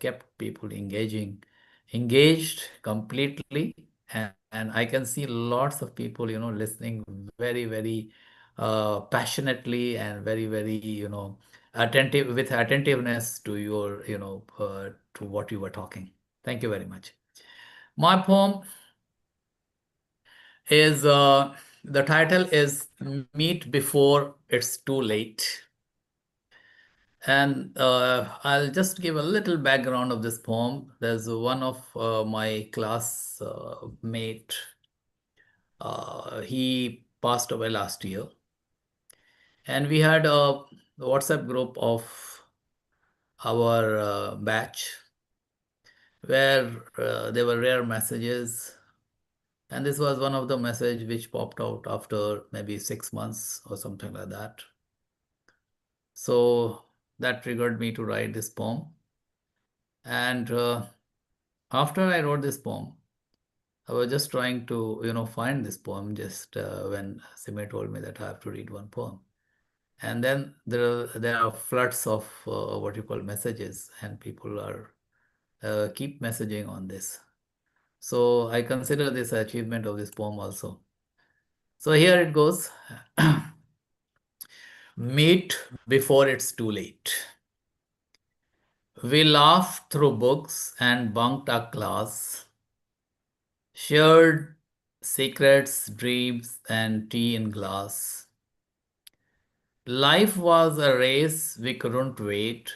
kept people engaged completely, and I can see lots of people, listening very, very passionately and very, very, attentive with attentiveness to your, to what you were talking. Thank you very much. My poem is the title is Meet Before It's Too Late. And I'll just give a little background of this poem. There's one of my class mate. He passed away last year. And we had a WhatsApp group of our batch where there were rare messages. And this was one of the messages which popped out after maybe 6 months or something like that. So that triggered me to write this poem. And after I wrote this poem, I was just trying to, find this poem just when Sime told me that I have to read one poem. And then there are floods of what you call messages, and people are keep messaging on this. So I consider this achievement of this poem also. So here it goes. Meet before it's too late. We laughed through books and bunked our class, shared secrets, dreams, and tea in glass. Life was a race we couldn't wait,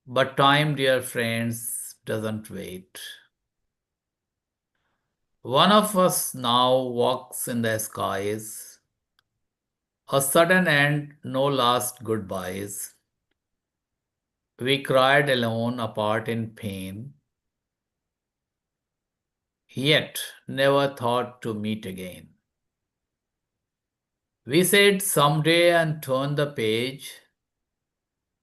but time, dear friends, doesn't wait. One of us now walks in the skies, a sudden end, no last goodbyes. We cried alone, apart in pain, yet never thought to meet again. We said someday and turned the page,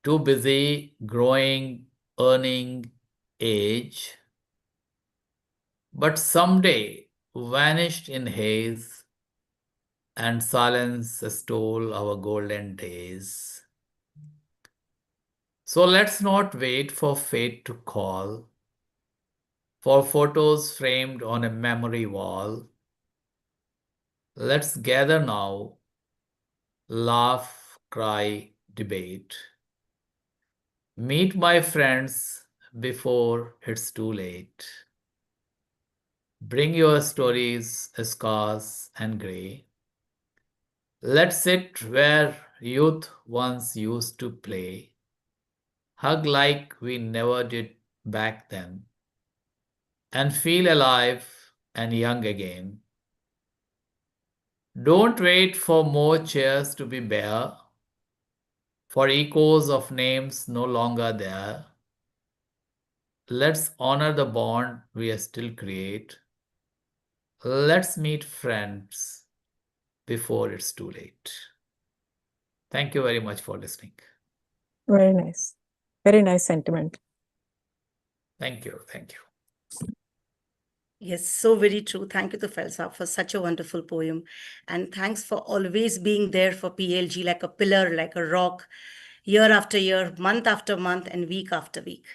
too busy growing, earning age. But someday vanished in haze, and silence stole our golden days. So let's not wait for fate to call, for photos framed on a memory wall. Let's gather now, laugh, cry, debate. Meet my friends before it's too late. Bring your stories, scars, and grey. Let's sit where youth once used to play, hug like we never did back then, and feel alive and young again. Don't wait for more chairs to be bare, for echoes of names no longer there. Let's honor the bond we still create. Let's meet friends before it's too late. Thank you very much for listening. Very nice. Very nice sentiment. Thank you. Thank you. Yes, so very true. Thank you to Felsa for such a wonderful poem. And thanks for always being there for PLG like a pillar, like a rock, year after year, month after month, and week after week.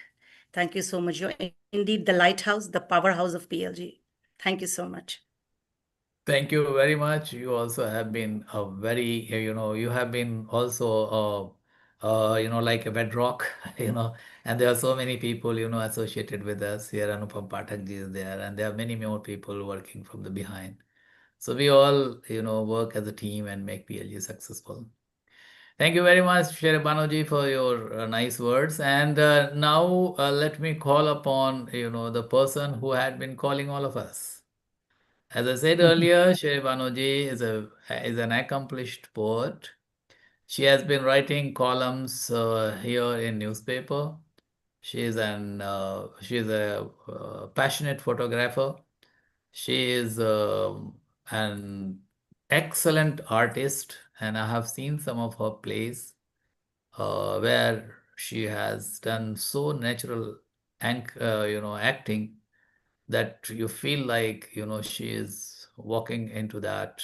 Thank you so much. You're indeed the lighthouse, the powerhouse of PLG. Thank you so much. Thank you very much. You also have been a very, you have been also, like a bedrock, and there are so many people, associated with us. Here, Anupam Pathak ji is there, and there are many more people working from the behind. So we all, work as a team and make PLG successful. Thank you very much, Shere Banerjee, for your nice words. And now let me call upon, the person who had been calling all of us. As I said earlier, Shere Banerjee is an accomplished poet. She has been writing columns here in newspaper. She is a passionate photographer. She is an excellent artist, and I have seen some of her plays where she has done so natural acting that you feel like she is walking into that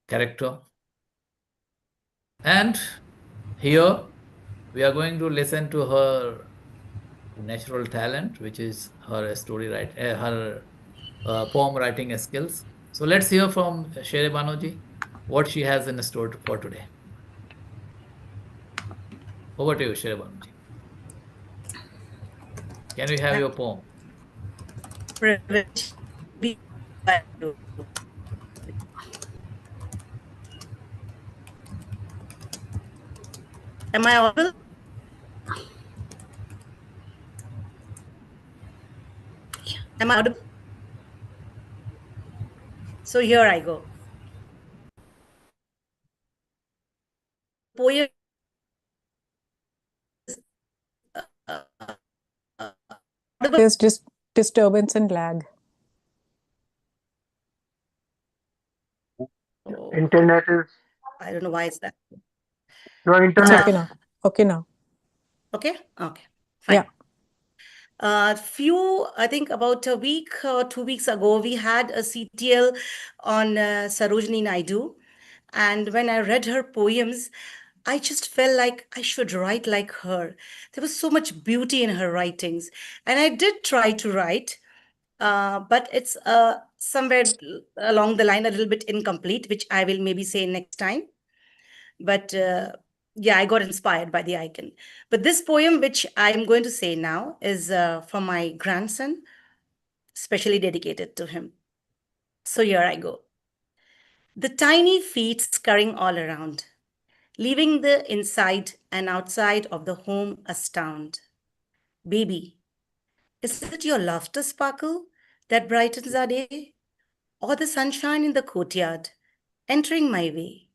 character. And here we are going to listen to her natural talent, which is her her poem writing skills. So let's hear from Shere Banerjee what she has in store for today. Over to you, Shere Banerjee. Can we have your poem? Am I audible? Am I audible? So here I go. Poem. There's just disturbance and lag. Internet is. I don't know why it's that. Your internet. It's okay now. Okay now. Okay. Okay. Fine. Yeah. I think about a week or 2 weeks ago, we had a CTL on Sarojini Naidu. And when I read her poems, I just felt like I should write like her. There was so much beauty in her writings. And I did try to write, but it's somewhere along the line a little bit incomplete, which I will maybe say next time. But yeah, I got inspired by the icon. But this poem, which I'm going to say now, is from my grandson, specially dedicated to him. So here I go. The tiny feet scurrying all around, leaving the inside and outside of the home astound. Baby, is it your laughter sparkle that brightens our day? Or the sunshine in the courtyard entering my way?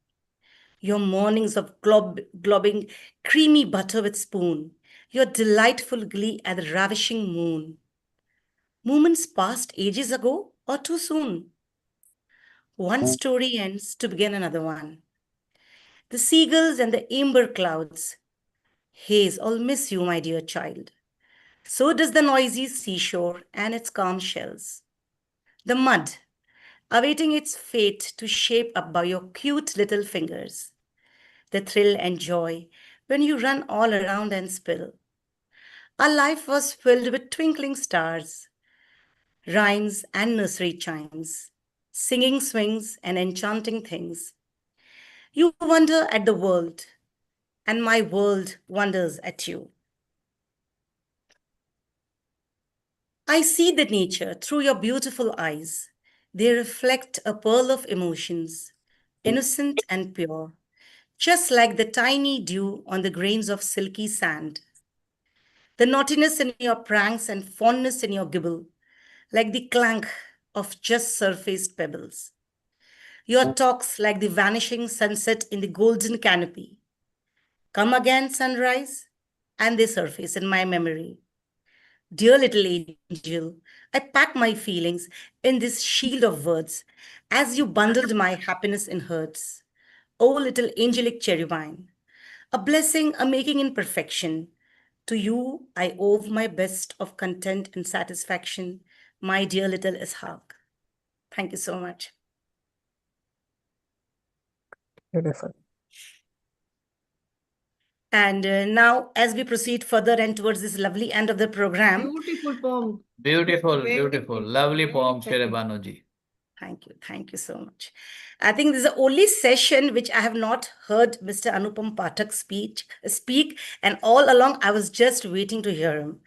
Your mornings of globbing creamy butter with spoon, your delightful glee at the ravishing moon. Moments passed ages ago or too soon. One story ends to begin another one. The seagulls and the amber clouds. Haze, I'll miss you, my dear child. So does the noisy seashore and its calm shells. The mud, awaiting its fate to shape up by your cute little fingers. The thrill and joy when you run all around and spill. Our life was filled with twinkling stars, rhymes and nursery chimes, singing swings and enchanting things. You wonder at the world, and my world wonders at you. I see the nature through your beautiful eyes. They reflect a pearl of emotions, innocent and pure, just like the tiny dew on the grains of silky sand. The naughtiness in your pranks and fondness in your gibble, like the clank of just surfaced pebbles. Your talks like the vanishing sunset in the golden canopy. Come again, sunrise, and they surface in my memory. Dear little angel, I pack my feelings in this shield of words as you bundled my happiness in herds. Oh, little angelic cherubine, a blessing, a making in perfection. To you, I owe my best of content and satisfaction, my dear little Ishaq. Thank you so much. Beautiful. And now, as we proceed further and towards this lovely end of the program. Beautiful poem. Beautiful, Very beautiful. beautiful. Lovely Very poem, Shere effective. Banerjee. Thank you. Thank you so much. I think this is the only session which I have not heard Mr. Anupam Pathak speak. And all along, I was just waiting to hear him.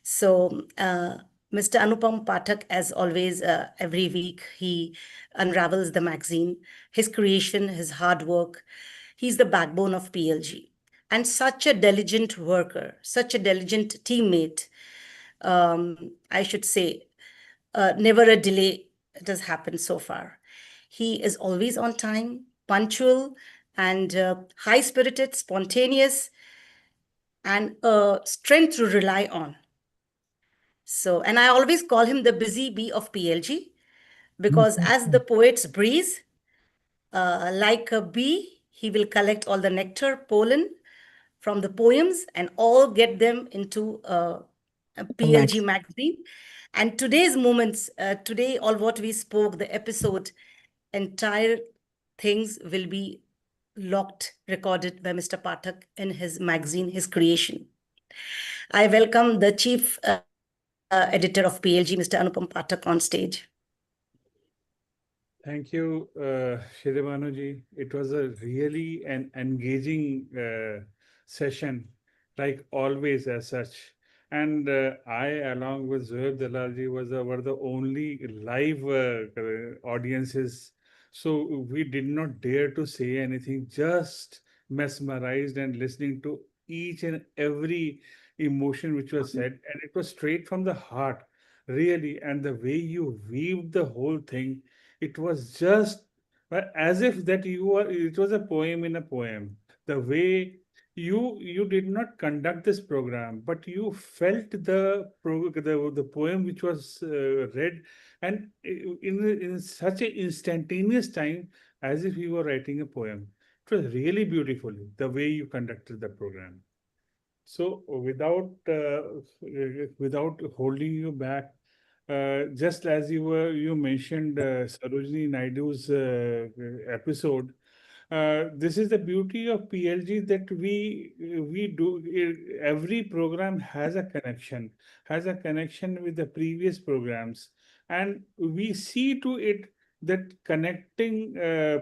So Mr. Anupam Pathak, as always, every week he unravels the magazine, his creation, his hard work. He's the backbone of PLG and such a diligent worker, such a diligent teammate. I should say, never a delay it has happened so far. He is always on time, punctual, and high spirited, spontaneous, and strength to rely on. So, and I always call him the busy bee of PLG because as the poet's breeze, like a bee, he will collect all the nectar, pollen from the poems and all get them into a PLG magazine. And today's moments, today, all what we spoke, the episode, entire things will be locked, recorded by Mr. Pathak in his magazine, his creation. I welcome the chief editor of PLG, Mr. Anupam Pathak, on stage. Thank you, Shiremanuji. It was a really an engaging session, like always as such. And I, along with Zohaib Dalalji, were the only live audiences. So we did not dare to say anything, just mesmerized and listening to each and every emotion which was said. And it was straight from the heart, really. And the way you weaved the whole thing, it was just as if that it was a poem in a poem. The way you did not conduct this program, but you felt the poem which was read, and in such an instantaneous time, as if you were writing a poem. It was really beautiful the way you conducted the program. So without holding you back, just as you mentioned Sarojini Naidu's episode, this is the beauty of PLG, that we do every program has a connection with the previous programs, and we see to it that connecting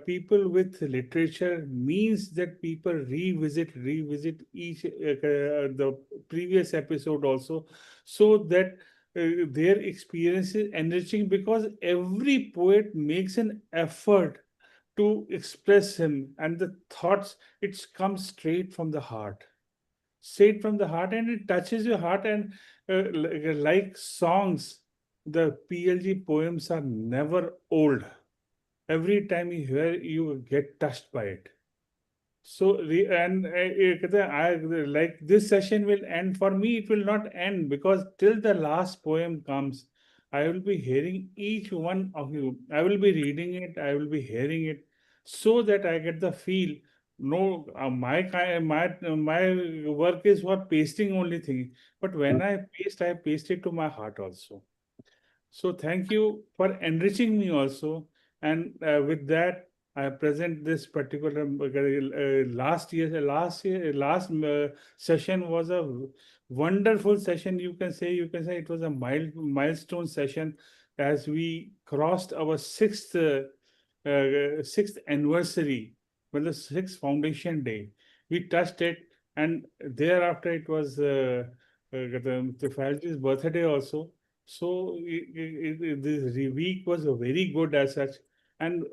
people with literature means that people revisit each the previous episode also, so that their experience is enriching, because every poet makes an effort to express him, and the thoughts, it comes straight from the heart, and it touches your heart. And like songs, the PLG poems are never old. Every time you hear, you get touched by it. So, like this session will end. For me, it will not end, because till the last poem comes, I will be hearing each one of you. I will be reading it, I will be hearing it, so that I get the feel. No, my work is for pasting only thing, but when I paste it to my heart also. So thank you for enriching me also. And with that, I present this particular last session was a wonderful session. You can say it was a milestone session, as we crossed our sixth anniversary, well, the sixth foundation day. We touched it, and thereafter it was the Falji's birthday also. So this week was very good as such. And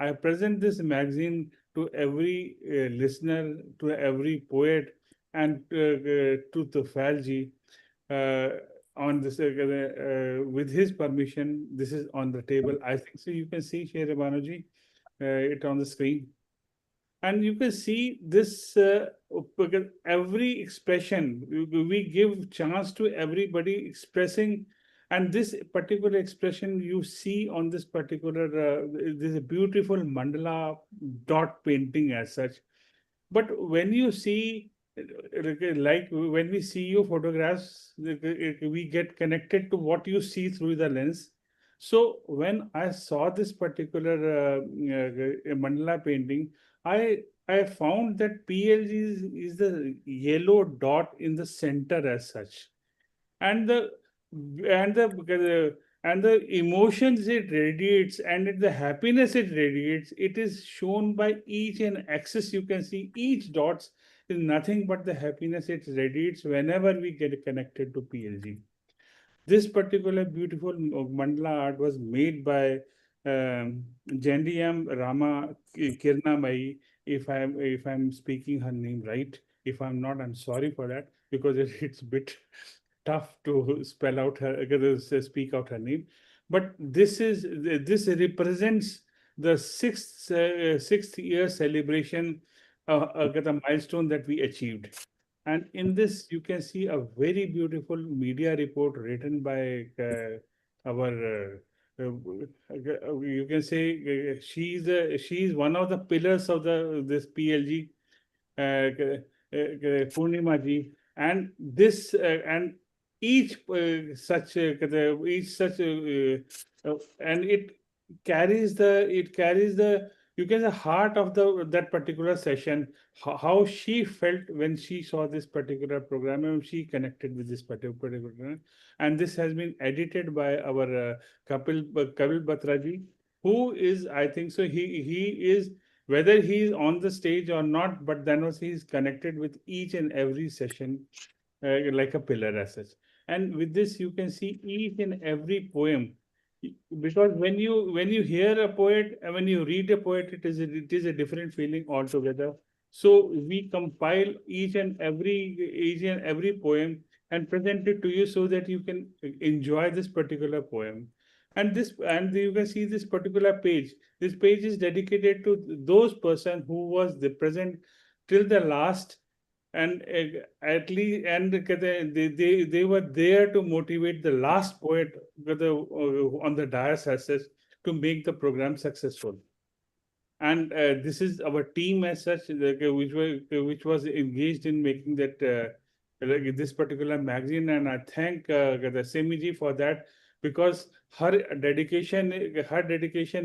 I present this magazine to every listener, to every poet, and to the Falji on this, with his permission. This is on the table. I think so. You can see, Shere Banuji, it on the screen. And you can see this, because every expression, we give chance to everybody expressing, and this particular expression you see on this particular, this beautiful mandala dot painting as such. But when you see, like when we see your photographs, we get connected to what you see through the lens. So when I saw this particular mandala painting, I found that PLG is the yellow dot in the center as such, and the emotions it radiates, and the happiness it radiates, it is shown by each and axis. You can see each dots is nothing but the happiness it radiates whenever we get connected to PLG. This particular beautiful mandala art was made by Jandiyam Rama Kirnamai. If I'm speaking her name right, if I'm not, I'm sorry for that, because it's a bit tough to spell out her speak out her name. But this represents the sixth year celebration, the milestone that we achieved. And in this, you can see a very beautiful media report written by our. You can say she's one of the pillars of this PLG, Purnima ji, and this and each such and it carries the you can say heart of that particular session, how she felt when she saw this particular program and she connected with this particular program. And this has been edited by our Kapil Batra ji, who is, I think so, he is, whether he is on the stage or not, but then also he is connected with each and every session, like a pillar as such. And with this, you can see each and every poem, because when you hear a poet and when you read a poet, it is a different feeling altogether. So we compile each and every poem and present it to you so that you can enjoy this particular poem. And you can see this particular page. This page is dedicated to those person who was the present till the last, and at least, and they were there to motivate the last poet on the dais as such, to make the program successful. And this is our team as such, which was engaged in making that this particular magazine. And I thank the Semiji for that, because her dedication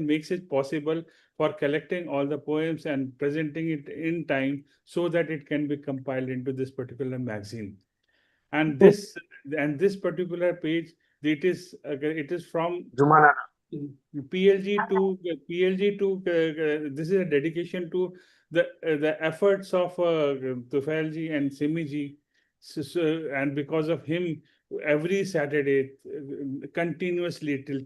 makes it possible for collecting all the poems and presenting it in time so that it can be compiled into this particular magazine. And this particular page, it is from Jumanana. PLG to this is a dedication to the efforts of Tufail ji and Simi ji. And because of him, every Saturday, continuously till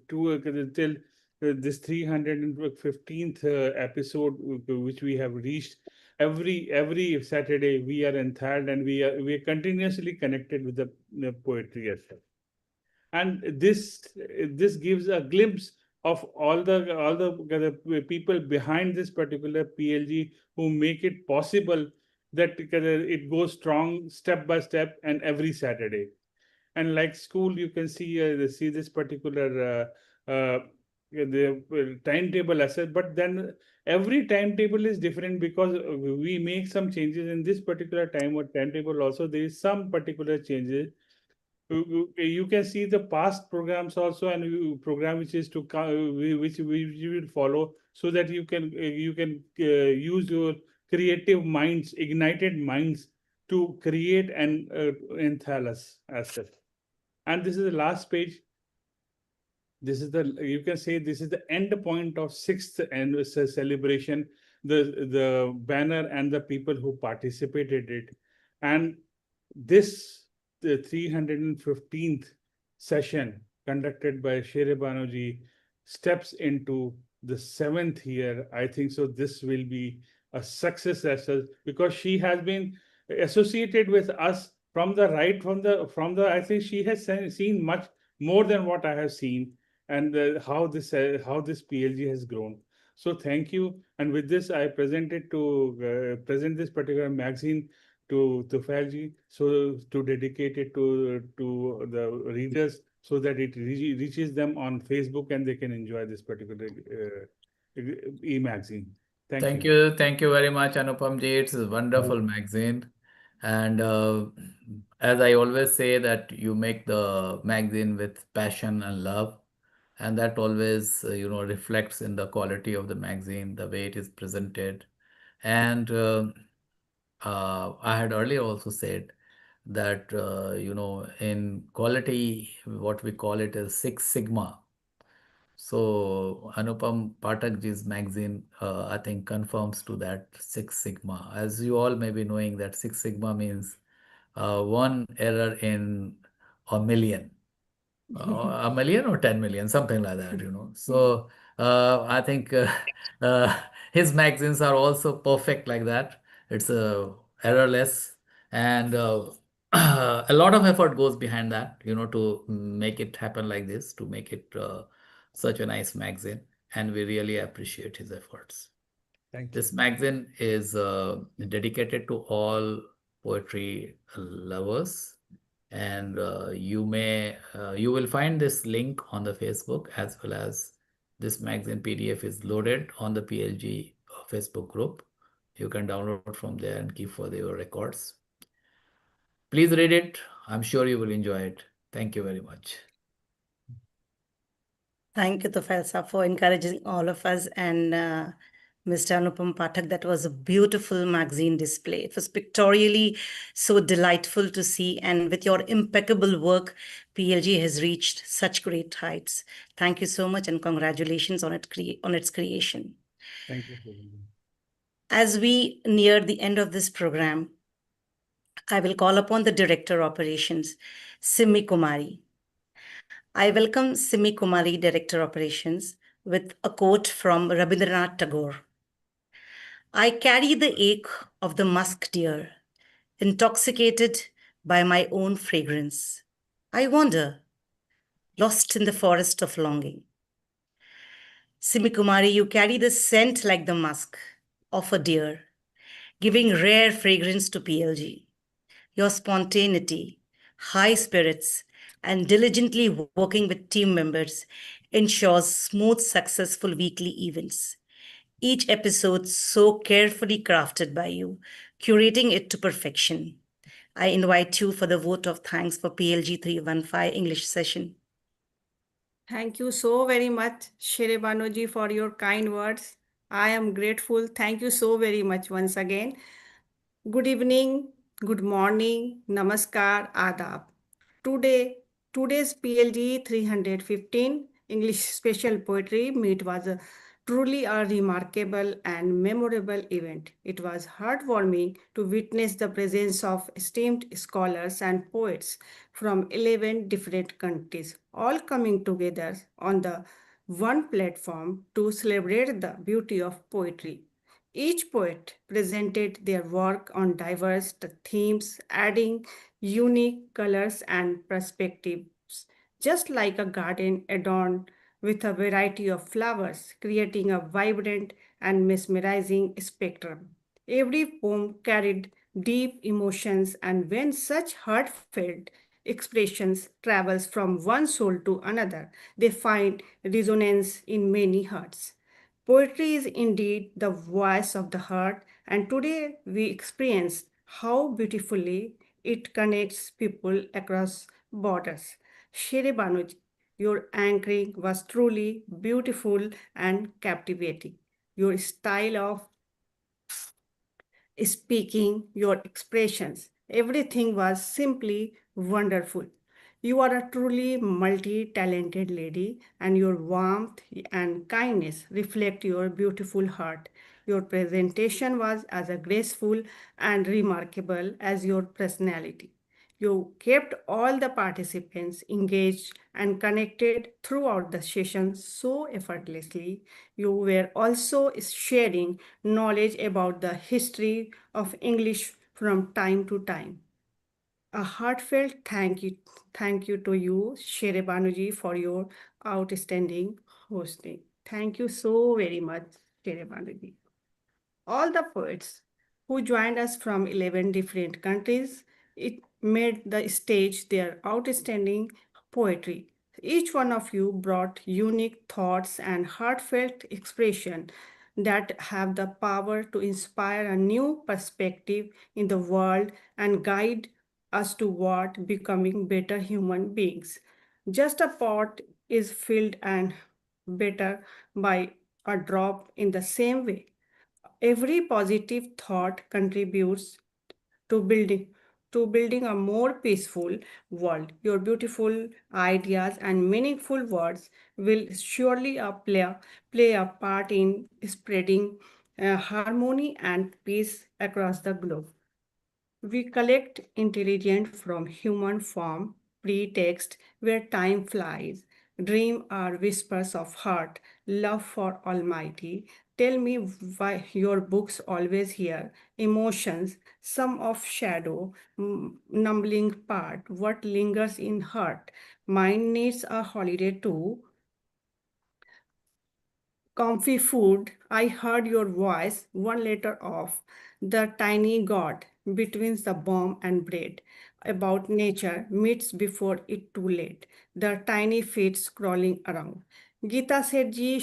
this 315th episode, which we have reached, every Saturday we are enthralled, and we are continuously connected with the poetry as well. And this gives a glimpse of all the people behind this particular PLG, who make it possible that it goes strong step by step and every Saturday. And like school, you can see this particular the timetable asset, but then every timetable is different, because we make some changes in this particular timetable. Also, there is some particular changes. You can see the past programs also, and program which is to which we will follow, so that you can use your creative minds, ignited minds, to create and enthrall us as such. And this is the last page. You can say this is the end point of sixth anniversary celebration, the banner and the people who participated it. And this, the 315th session conducted by Shere Banuji, steps into the seventh year. I think so this will be a success as well, because she has been associated with us from the I think she has seen much more than what I have seen, and how this PLG has grown. So thank you. And with this, I present this particular magazine to Falji, so to dedicate it to the readers, so that it reaches them on Facebook and they can enjoy this particular e-magazine. Thank you. Thank you very much, Anupam ji. It's a wonderful magazine. And as I always say, that you make the magazine with passion and love, and that always reflects in the quality of the magazine, the way it is presented. And I had earlier also said that in quality, what we call it as Six Sigma. So Anupam Pathak ji's magazine, I think, confirms to that Six Sigma. As you all may be knowing, that Six Sigma means one error in a million. A million or 10 million, something like that, you know. So I think his magazines are also perfect like that. It's errorless, and a lot of effort goes behind that, you know, to make it happen like this, to make it such a nice magazine, and we really appreciate his efforts. Thank you. This magazine is dedicated to all poetry lovers, and you will find this link on the Facebook, as well as this magazine PDF is loaded on the PLG Facebook group. You can download from there and keep for your records. Please read it. I'm sure you will enjoy it. Thank you very much. Thank you, Tufail sir, for encouraging all of us, and Mr. Anupam Pathak. That was a beautiful magazine display. It was pictorially so delightful to see, and with your impeccable work, PLG has reached such great heights. Thank you so much, and congratulations on its creation. Thank you. As we near the end of this program, I will call upon the Director Operations, Simmi Kumari. I welcome Simmi Kumari, Director Operations, with a quote from Rabindranath Tagore. I carry the ache of the musk deer, intoxicated by my own fragrance. I wander, lost in the forest of longing. Simmi Kumari, you carry the scent like the musk of a deer, giving rare fragrance to PLG. Your spontaneity, high spirits, and diligently working with team members ensures smooth, successful weekly events. Each episode so carefully crafted by you, curating it to perfection. I invite you for the vote of thanks for PLG 315 English session. Thank you so very much, Shere Banuji, for your kind words. I am grateful. Thank you so very much once again. Good evening, good morning, namaskar, adab. Today's PLG 315 English Special Poetry Meet was truly a remarkable and memorable event. It was heartwarming to witness the presence of esteemed scholars and poets from 11 different countries, all coming together on the one platform to celebrate the beauty of poetry. Each poet presented their work on diverse themes, adding unique colors and perspectives, just like a garden adorned with a variety of flowers, creating a vibrant and mesmerizing spectrum. Every poem carried deep emotions, and when such heartfelt expressions travels from one soul to another, they find resonance in many hearts. Poetry is indeed the voice of the heart, and today we experience how beautifully it connects people across borders. Shere Banuji, your anchoring was truly beautiful and captivating. Your style of speaking, your expressions, everything was simply wonderful. You are a truly multi talented lady, and your warmth and kindness reflect your beautiful heart. Your presentation was as graceful and remarkable as your personality. You kept all the participants engaged and connected throughout the session so effortlessly. You were also sharing knowledge about the history of English from time to time. A heartfelt thank you to you, Shere Banuji, for your outstanding hosting. Thank you so very much, Shere Banuji. All the poets who joined us from 11 different countries, it made the stage their outstanding poetry. Each one of you brought unique thoughts and heartfelt expression that have the power to inspire a new perspective in the world and guide us toward becoming better human beings. Just a pot is filled and better by a drop in the same way. Every positive thought contributes to building a more peaceful world. Your beautiful ideas and meaningful words will surely play a part in spreading harmony and peace across the globe. We collect intelligence from human form, pretext where time flies. Dream are whispers of heart, love for Almighty. Tell me why your books always here. Emotions, some of shadow, numbling part, what lingers in heart. Mine needs a holiday too. Comfy food, I heard your voice, one letter off. The tiny god between the bomb and bread. About nature, meets before it too late. The tiny feet crawling around. Gita सेठ जी,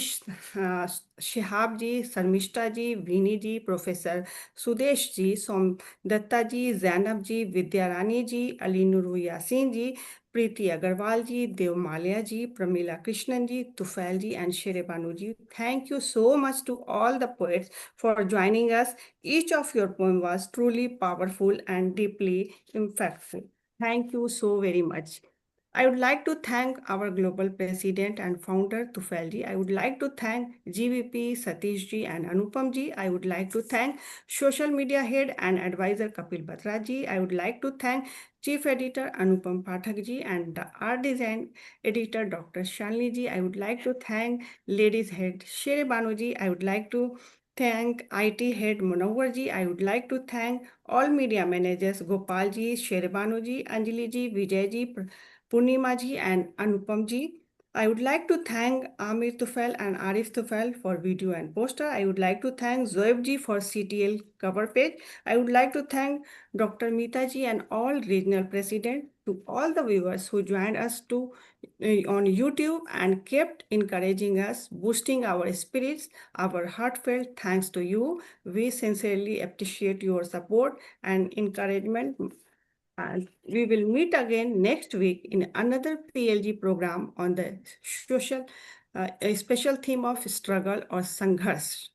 शिहाब जी, शर्मिष्ठा जी, विनी जी, professor Sudesh ji, Som Dutta ji, Zainab ji, Vidyarani ji, Ali Noor Yasin ji, Preeti Agarwal ji, Dev Malia ji, Pramila Krishnan ji, Tufail ji, and Sherebanu ji. Thank you so much to all the poets for joining us. Each of your poem was truly powerful and deeply impactful. Thank you so very much. I would like to thank our global president and founder Tufail ji. I would like to thank GVP Satish ji and Anupam ji. I would like to thank social media head and advisor Kapil Batra ji. I would like to thank Chief Editor Anupam Pathak ji and the Art Design Editor Dr. Shalini ji. I would like to thank Ladies Head Shere Banu ji. I would like to thank IT Head Munawar ji. I would like to thank all media managers Gopal ji, Shere Banu ji, Anjali ji, Vijay ji, Purnima ji and Anupam ji. I would like to thank Amir Tufail and Arif Tufail for video and poster. I would like to thank Zoeb ji for CTL cover page. I would like to thank Dr. Meeta ji and all regional president, to all the viewers who joined us on YouTube and kept encouraging us, boosting our spirits. Our heartfelt thanks to you. We sincerely appreciate your support and encouragement. And we will meet again next week in another PLG program on the a special theme of struggle or sangharsh.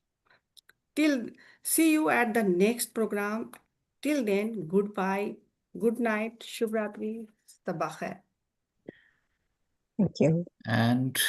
Till see you at the next program. Till then, goodbye, good night, Shubh Ratri, Sabah Khair. Thank you. And